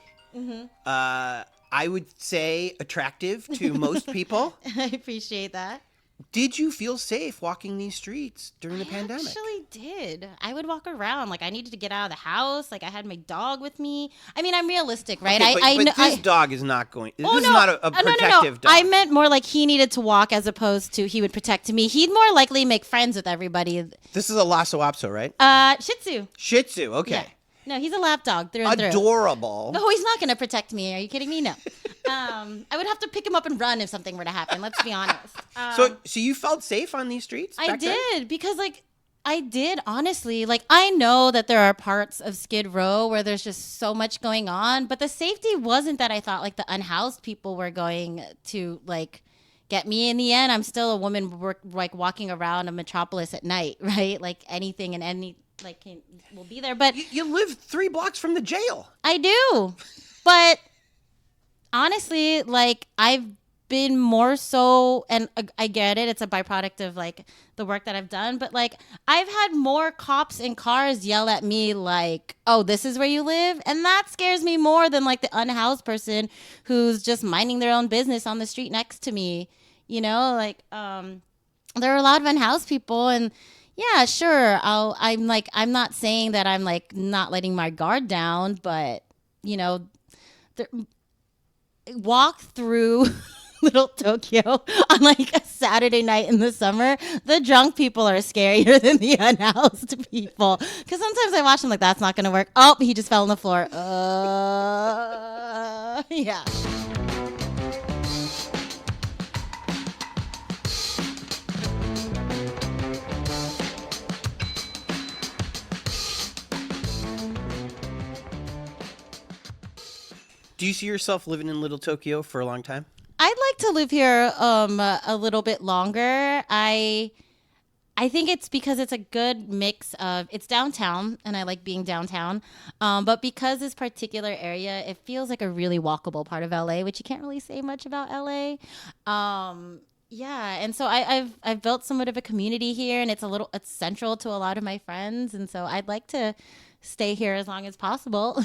I would say attractive to most people. I appreciate that. Did you feel safe walking these streets during the pandemic? I actually did. I would walk around. Like, I needed to get out of the house. Like, I had my dog with me. I mean, I'm realistic, right? Okay, but this dog is not going... This is not a protective dog. I meant more like he needed to walk as opposed to he would protect me. He'd more likely make friends with everybody. This is a Lhasa Apso, right? Shih Tzu. Shih Tzu, okay. Yeah. No, he's a lap dog through and through. Adorable. No, he's not going to protect me. Are you kidding me? No. I would have to pick him up and run if something were to happen. Let's be honest. So you felt safe on these streets? I did because, like, I did honestly. Like, I know that there are parts of Skid Row where there's just so much going on, but the safety wasn't that I thought like the unhoused people were going to like get me. In the end, I'm still a woman like walking around a metropolis at night, right? Like anything and any. Like will be there, but you live 3 blocks from the jail. I do, but honestly, like I've been more so, and I get it, it's a byproduct of like the work that I've done, but like I've had more cops in cars yell at me like, oh, this is where you live, and that scares me more than like the unhoused person who's just minding their own business on the street next to me. Like there are a lot of unhoused people, and yeah, sure, I'm not saying that I'm like not letting my guard down, but you know there, walk through Little Tokyo on like a Saturday night in the summer, the drunk people are scarier than the unhoused people. Because sometimes I watch them like, that's not going to work. Oh, he just fell on the floor. Yeah. Do you see yourself living in Little Tokyo for a long time? I'd like to live here a little bit longer. I think it's because it's a good mix of, it's downtown and I like being downtown. But because this particular area, it feels like a really walkable part of LA, which you can't really say much about LA. Yeah, and so I've built somewhat of a community here, and it's central to a lot of my friends, and so I'd like to stay here as long as possible.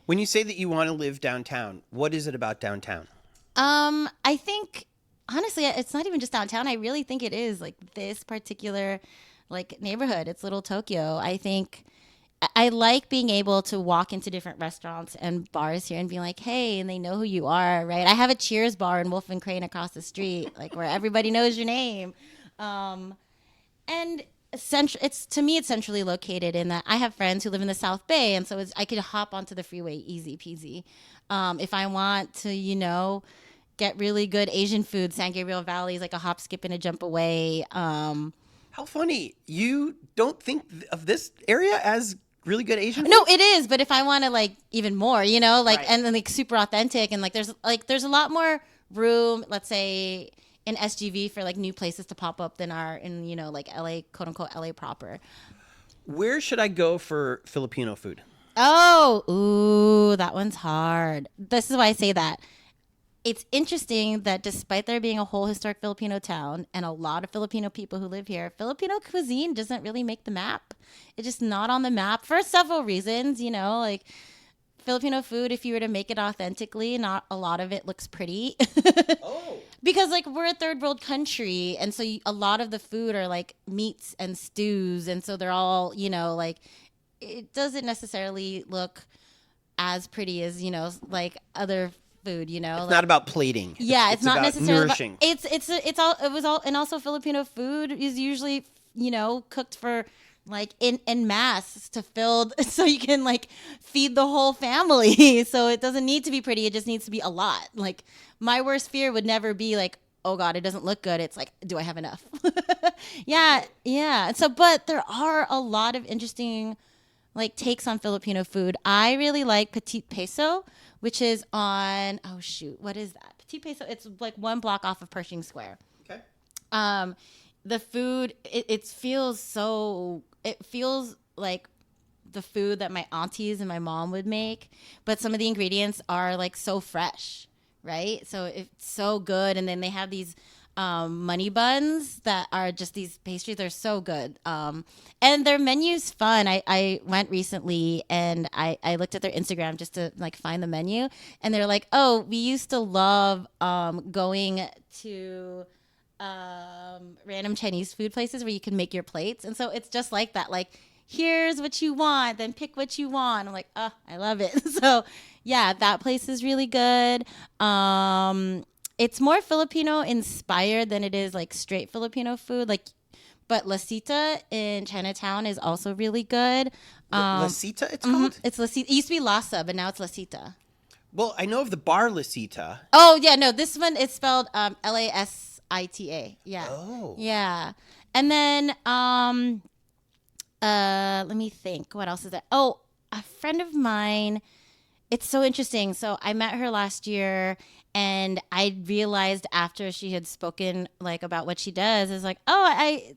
When you say that you want to live downtown, what is it about downtown? I think honestly, it's not even just downtown. I really think it is like this particular like neighborhood. It's Little Tokyo. I think I like being able to walk into different restaurants and bars here and be like, hey, and they know who you are, right? I have a Cheers bar in Wolf and Crane across the street, like where everybody knows your name. And it's to me, it's centrally located in that I have friends who live in the South Bay, and so I could hop onto the freeway easy peasy. If I want to, get really good Asian food, San Gabriel Valley is like a hop, skip, and a jump away. How funny. You don't think of this area as really good Asian food? No, it is. But if I want to like even more, like, Right. and then like super authentic, and like there's a lot more room, let's say in SGV for like new places to pop up than are in, like LA, quote unquote, LA proper. Where should I go for Filipino food? Oh, ooh, that one's hard. This is why I say that. It's interesting that despite there being a whole historic Filipino town and a lot of Filipino people who live here, Filipino cuisine doesn't really make the map. It's just not on the map for several reasons, like Filipino food, if you were to make it authentically, not a lot of it looks pretty. Oh. Because like we're a third world country, and so a lot of the food are like meats and stews, and so they're all, like it doesn't necessarily look as pretty as, like other food, It's like, not about plating. yeah, it's not about necessarily nourishing. and also Filipino food is usually, cooked for like in mass to fill so you can like feed the whole family. So it doesn't need to be pretty, it just needs to be a lot. Like my worst fear would never be like, oh God, it doesn't look good. It's like, do I have enough? Yeah. So, but there are a lot of interesting like takes on Filipino food. I really like Petit Peso, which is on, oh shoot, what is that? Petit Peso, it's like one block off of Pershing Square. Okay. The food, it feels like the food that my aunties and my mom would make, but some of the ingredients are like so fresh, right? So it's so good. And then they have these money buns that are just these pastries. They're so good. And their menu's fun. I went recently and I looked at their Instagram just to like find the menu, and they're like, oh, we used to love going to random Chinese food places where you can make your plates. And so it's just like that. Like, here's what you want, then pick what you want. I'm like, oh, I love it. So yeah, that place is really good. It's more Filipino inspired than it is like straight Filipino food. Like, but La Cita in Chinatown is also really good. La Cita, it's called? It's La Cita. It used to be Lhasa, but now it's La Cita. Well, I know of the bar La Cita. Oh yeah, no, this one is spelled Lasita. Yeah. Oh. Yeah. And then let me think. What else is there? Oh, a friend of mine. It's so interesting. So I met her last year, and I realized after she had spoken like about what she does is like, oh, I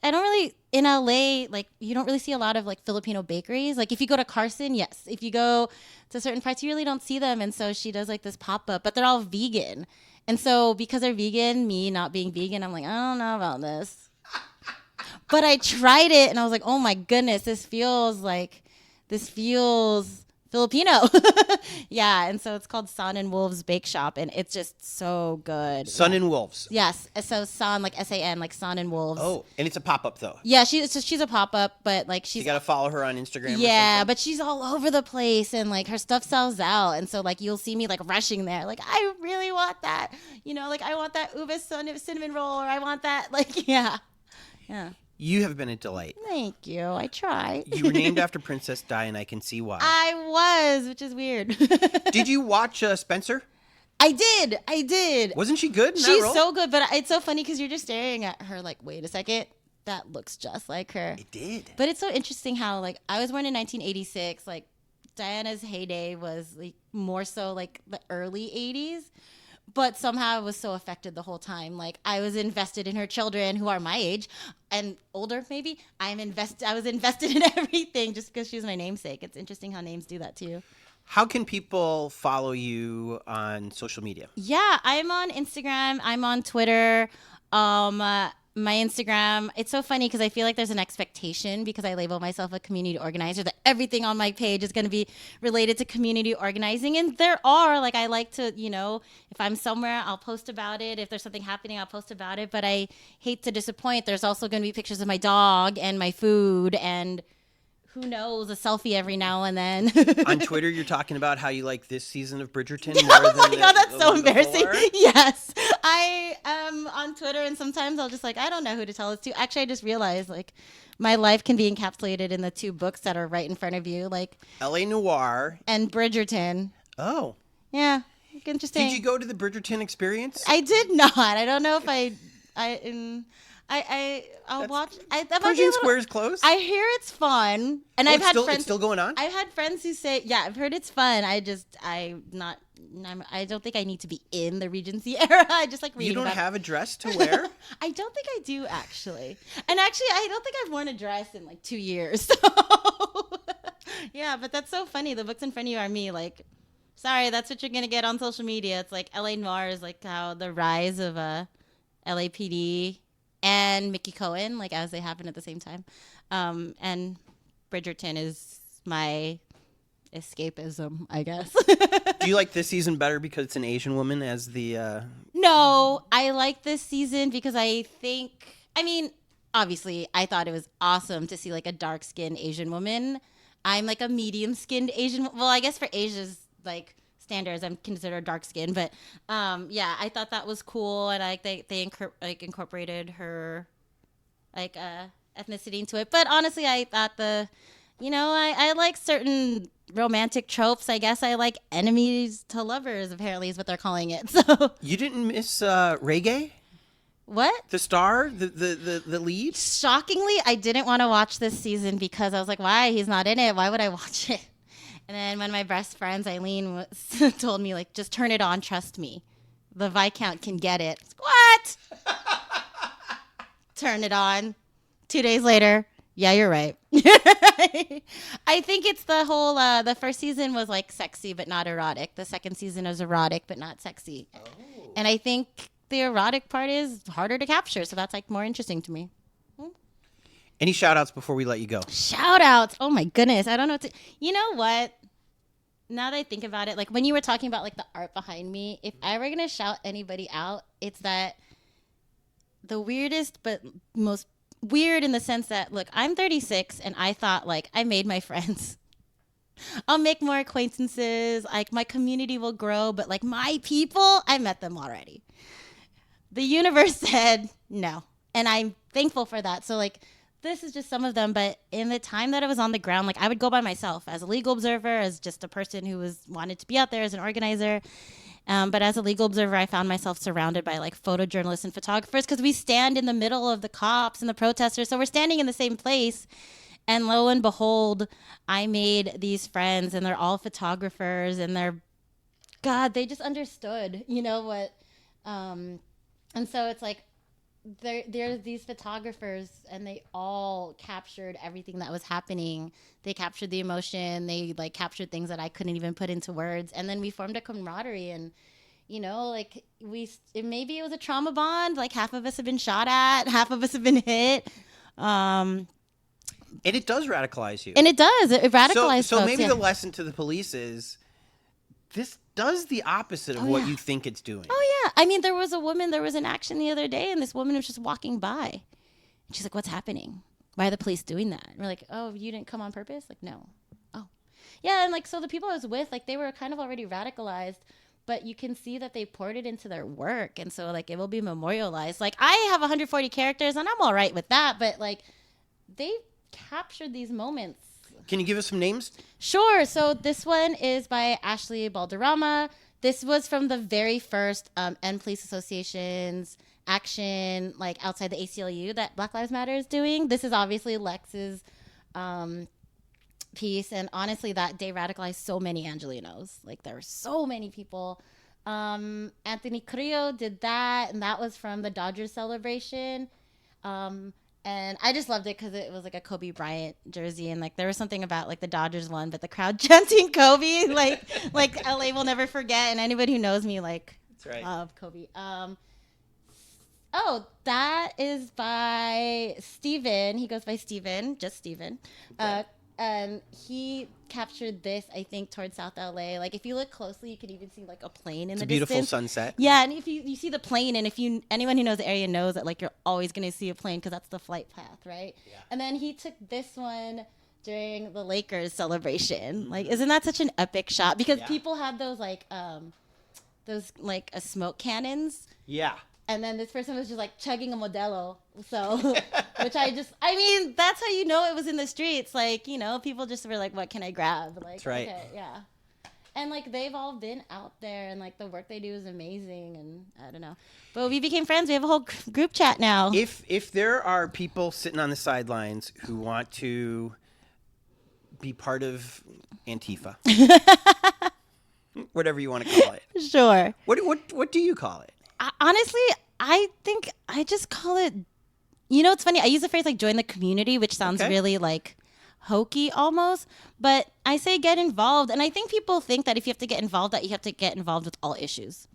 don't really in LA, like you don't really see a lot of like Filipino bakeries. Like if you go to Carson, yes. If you go to certain parts, you really don't see them. And so she does like this pop up, but they're all vegan. And so because they're vegan, me not being vegan, I'm like, I don't know about this. But I tried it and I was like, oh my goodness, this feels Filipino. Yeah, and so it's called Sun and Wolves Bake Shop, and it's just so good. Sun and Wolves. Yes, so Sun, like SAN, like Sun and Wolves. Oh, and it's a pop-up though. Yeah, she's a pop-up, but like You got to follow her on Instagram. Yeah, but she's all over the place, and like her stuff sells out, and so like you'll see me like rushing there, like I really want that, like I want that ube cinnamon roll, or I want that, like yeah. You have been a delight. Thank you. I try. You were named after Princess Di, and I can see why. I was, which is weird. Did you watch Spencer? I did. Wasn't she good in that She's role? so good, but it's so funny because you're just staring at her like, wait a second, that looks just like her. It did. But it's so interesting how like I was born in 1986. Like Diana's heyday was like more so like the early 80s. But somehow I was so affected the whole time. Like I was invested in her children who are my age and older maybe. I was invested in everything just because she was my namesake. It's interesting how names do that to you. How can people follow you on social media? Yeah, I'm on Instagram. I'm on Twitter. My Instagram, it's so funny because I feel like there's an expectation because I label myself a community organizer that everything on my page is going to be related to community organizing. And there are, like, I like to, if I'm somewhere, I'll post about it. If there's something happening, I'll post about it. But I hate to disappoint. There's also going to be pictures of my dog and my food and who knows, a selfie every now and then. On Twitter, you're talking about how you like this season of Bridgerton more Oh than my God, that's so embarrassing. Before. Yes. I am on Twitter and sometimes I'll just like, I don't know who to tell this to. Actually, I just realized like my life can be encapsulated in the two books that are right in front of you, like L.A. Noire and Bridgerton. Oh. Yeah. Interesting. Did you go to the Bridgerton experience? I did not. I don't know if I'll watch. Pershing Square is closed. I hear it's fun, and I've had friends. It's still going on. I've had friends who say, "Yeah, I've heard it's fun." I don't think I need to be in the Regency era. I just like reading. You don't have a dress to wear. I don't think I do actually, and actually, I don't think I've worn a dress in like 2 years. So yeah, but that's so funny. The books in front of you are me. Like, sorry, that's what you're gonna get on social media. It's like LA Noire is like how the rise of LAPD. And Mickey Cohen, like as they happen at the same time. And Bridgerton is my escapism, I guess. Do you like this season better because it's an Asian woman as the... No, I like this season because obviously I thought it was awesome to see like a dark-skinned Asian woman. I'm like a medium-skinned Asian. Well, I guess for Asia's like... standards, I'm considered dark skinned, but yeah, I thought that was cool, and they incorporated her ethnicity into it. But honestly, I thought I like certain romantic tropes. I guess I like enemies to lovers. Apparently, is what they're calling it. So you didn't miss Reggae? What? The star, the lead? Shockingly, I didn't want to watch this season because I was like, why? He's not in it. Why would I watch it? And then one of my best friends, Eileen, told me, like, just turn it on. Trust me. The Viscount can get it. What? Turn it on. 2 days later. Yeah, you're right. I think it's the whole, the first season was, like, sexy but not erotic. The second season was erotic but not sexy. Oh. And I think the erotic part is harder to capture. So that's, like, more interesting to me. Any shout-outs before we let you go? Shout-outs. Oh, my goodness. I don't know what to... You know what? Now that I think about it, like when you were talking about like the art behind me, if I were going to shout anybody out, it's that the weirdest but most weird in the sense that, look, I'm 36 and I thought like I made my friends. I'll make more acquaintances. Like my community will grow, but like my people, I met them already. The universe said no. And I'm thankful for that. So like, this is just some of them, but in the time that I was on the ground, like I would go by myself as a legal observer, as just a person who wanted to be out there as an organizer. But as a legal observer, I found myself surrounded by like photojournalists and photographers because we stand in the middle of the cops and the protesters. So we're standing in the same place. And lo and behold, I made these friends and they're all photographers and they just understood, what, and so it's like, there's these photographers and they all captured everything that was happening. They captured the emotion. They like captured things that I couldn't even put into words. And then we formed a camaraderie and, you know, like maybe it was a trauma bond. Like half of us have been shot at, half of us have been hit. And it does radicalize you. And it does. It radicalizes So folks, maybe yeah. the lesson to the police is this does the opposite of what you think it's doing. Oh, yeah. I mean, there was an action the other day, and this woman was just walking by. And she's like, what's happening? Why are the police doing that? And we're like, oh, you didn't come on purpose? Like, no. Oh. Yeah, and like, so the people I was with, like, they were kind of already radicalized, but you can see that they poured it into their work. And so, like, it will be memorialized. Like, I have 140 characters, and I'm all right with that, but, like, they captured these moments. Can you give us some names? Sure. So this one is by Ashley Balderrama. This was from the very first End Police Association's action, like outside the ACLU that Black Lives Matter is doing. This is obviously Lex's piece, and honestly, that day radicalized so many Angelenos. Like there were so many people. Anthony Carrillo did that, and that was from the Dodgers celebration. And I just loved it because it was like a Kobe Bryant jersey, and like there was something about like the Dodgers won, but the crowd chanting Kobe, like LA will never forget, and anybody who knows me like love Kobe. Oh, that is by Steven. He goes by Steven, just Steven. Okay. And he captured this, I think, towards South LA. Like, if you look closely, you can even see like a plane in the distance. It's a beautiful sunset. Yeah, and if you see the plane, and if anyone who knows the area knows that like you're always gonna see a plane because that's the flight path, right? Yeah. And then he took this one during the Lakers celebration. Like, isn't that such an epic shot? Because people had those smoke cannons. Yeah. And then this person was just like chugging a Modelo. So, which I mean, that's how you know it was in the streets. Like, you know, people just were like, what can I grab? Like, that's right. Okay, yeah. And like, they've all been out there, and like the work they do is amazing. And I don't know. But we became friends. We have a whole group chat now. If there are people sitting on the sidelines who want to be part of Antifa, whatever you want to call it. Sure. What do you call it? Honestly, I think I just call it, you know, it's funny. I use the phrase like join the community, which sounds really like hokey almost, but I say get involved. And I think people think that if you have to get involved, that you have to get involved with all issues.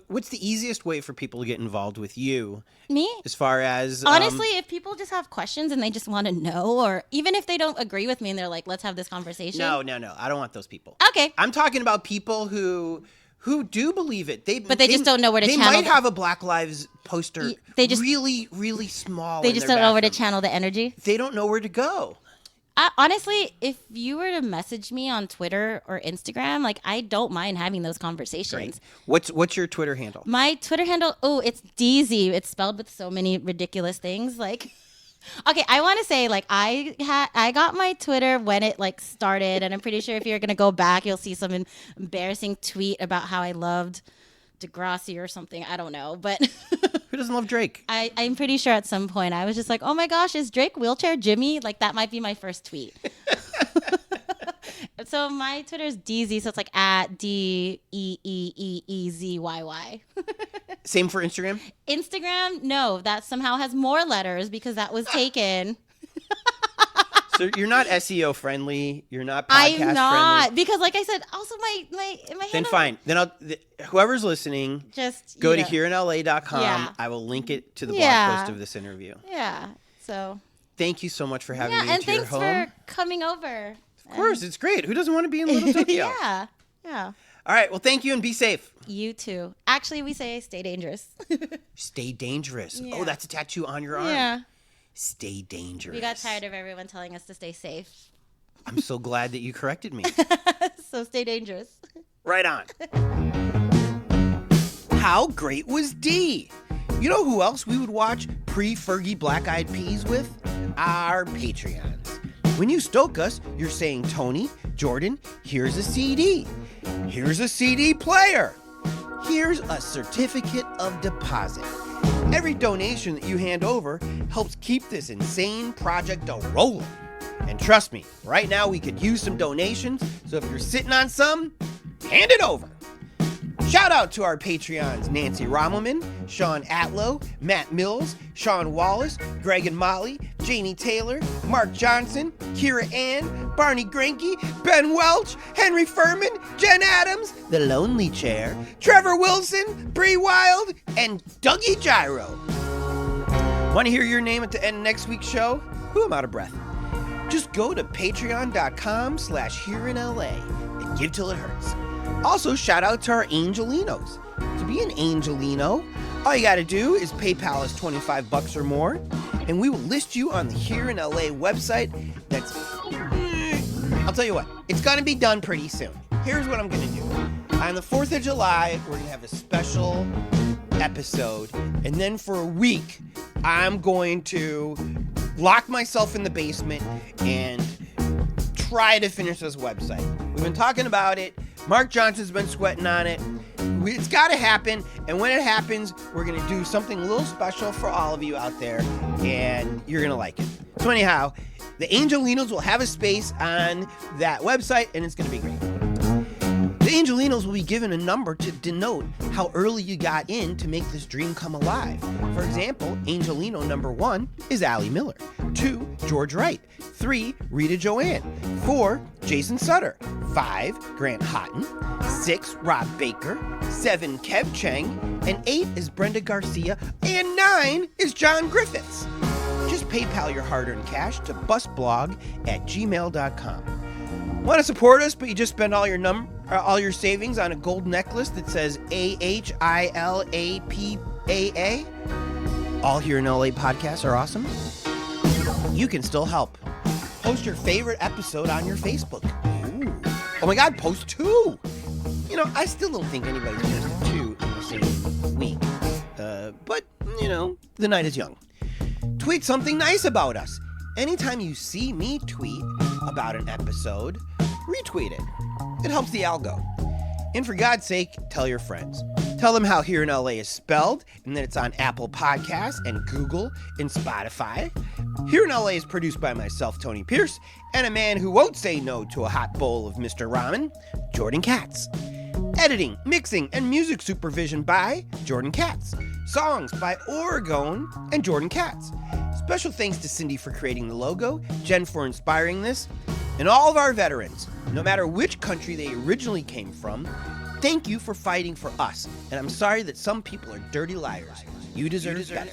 What's the easiest way for people to get involved with you? Me? As far as... Honestly, if people just have questions and they just want to know, or even if they don't agree with me and they're like, let's have this conversation. No. I don't want those people. Okay. I'm talking about people who do believe it. But they just don't know where to channel. They might have a Black Lives poster really, really small. They just don't know where to channel the energy. They don't know where to go. Honestly, if you were to message me on Twitter or Instagram, like I don't mind having those conversations. Great. What's your Twitter handle? My Twitter handle, it's DZ. It's spelled with so many ridiculous things. Like, okay, I want to say like I got my Twitter when it like started, and I'm pretty sure if you're gonna go back, you'll see some embarrassing tweet about how I loved Degrassi or something. I don't know, but who doesn't love Drake? I'm pretty sure at some point I was just like, oh my gosh, is Drake wheelchair Jimmy? Like that might be my first tweet. So my Twitter is DZ, so it's like at DEEEEZYY. Same for Instagram? Instagram, no, that somehow has more letters because that was taken. So you're not SEO friendly. You're not podcast I'm not friendly. Because, like I said, also my Then handle, fine. Then whoever's listening, just go to hereinla.com. Yeah. I will link it to the blog post of this interview. Yeah. So. Thank you so much for having me and into your home. thanks for coming over. Of course, it's great. Who doesn't want to be in Little Tokyo? Yeah. All right. Well, thank you and be safe. You too. Actually, we say stay dangerous. Stay dangerous. Yeah. Oh, that's a tattoo on your arm. Yeah. Stay dangerous. We got tired of everyone telling us to stay safe. I'm so glad that you corrected me. So stay dangerous. Right on. How great was D? You know who else we would watch pre-Fergie Black Eyed Peas with? Our Patreons. When you stoke us, you're saying, Tony, Jordan, here's a CD. Here's a CD player. Here's a certificate of deposit. Every donation that you hand over helps keep this insane project a-rolling. And trust me, right now we could use some donations, so if you're sitting on some, hand it over. Shout out to our Patreons, Nancy Rommelman, Sean Atlow, Matt Mills, Sean Wallace, Greg and Molly, Janie Taylor, Mark Johnson, Kira Ann, Barney Granke, Ben Welch, Henry Furman, Jen Adams, The Lonely Chair, Trevor Wilson, Bree Wild, and Dougie Gyro. Want to hear your name at the end of next week's show? Ooh, I'm out of breath. Just go to patreon.com/hereinla and give till it hurts. Also, shout out to our Angelinos. To be an Angeleno, all you gotta do is PayPal us $25 or more, and we will list you on the Here in LA website. I'll tell you what, it's gonna be done pretty soon. Here's what I'm gonna do. On the 4th of July, we're gonna have a special episode, and then for a week, I'm going to lock myself in the basement and try to finish this website. We've been talking about it. Mark Johnson's been sweating on it. It's got to happen, and when it happens, we're going to do something a little special for all of you out there, and you're going to like it. So anyhow, the Angelinos will have a space on that website, and it's going to be great. The Angelinos will be given a number to denote how early you got in to make this dream come alive. For example, Angeleno number 1 is Allie Miller, 2, George Wright, 3, Rita Joanne, 4, Jason Sutter, 5, Grant Houghton, 6, Rob Baker, 7, Kev Cheng, and 8 is Brenda Garcia, and 9 is John Griffiths. Just PayPal your hard-earned cash to busblog@gmail.com. Want to support us, but you just spend all your savings on a gold necklace that says AHILAPAA? All Here in LA podcasts are awesome. You can still help. Post your favorite episode on your Facebook. Ooh. Oh my God, post 2. You know, I still don't think anybody's posted 2 in the same week. But, you know, the night is young. Tweet something nice about us. Anytime you see me tweet about an episode, retweet it. It helps the algo. And for God's sake, tell your friends. Tell them how Here in LA is spelled, and that it's on Apple Podcasts and Google and Spotify. Here in LA is produced by myself, Tony Pierce, and a man who won't say no to a hot bowl of Mr. Ramen, Jordan Katz. Editing, mixing, and music supervision by Jordan Katz. Songs by Oregon and Jordan Katz. Special thanks to Cindy for creating the logo, Jen for inspiring this, and all of our veterans, no matter which country they originally came from. Thank you for fighting for us, and I'm sorry that some people are dirty liars. You deserve better.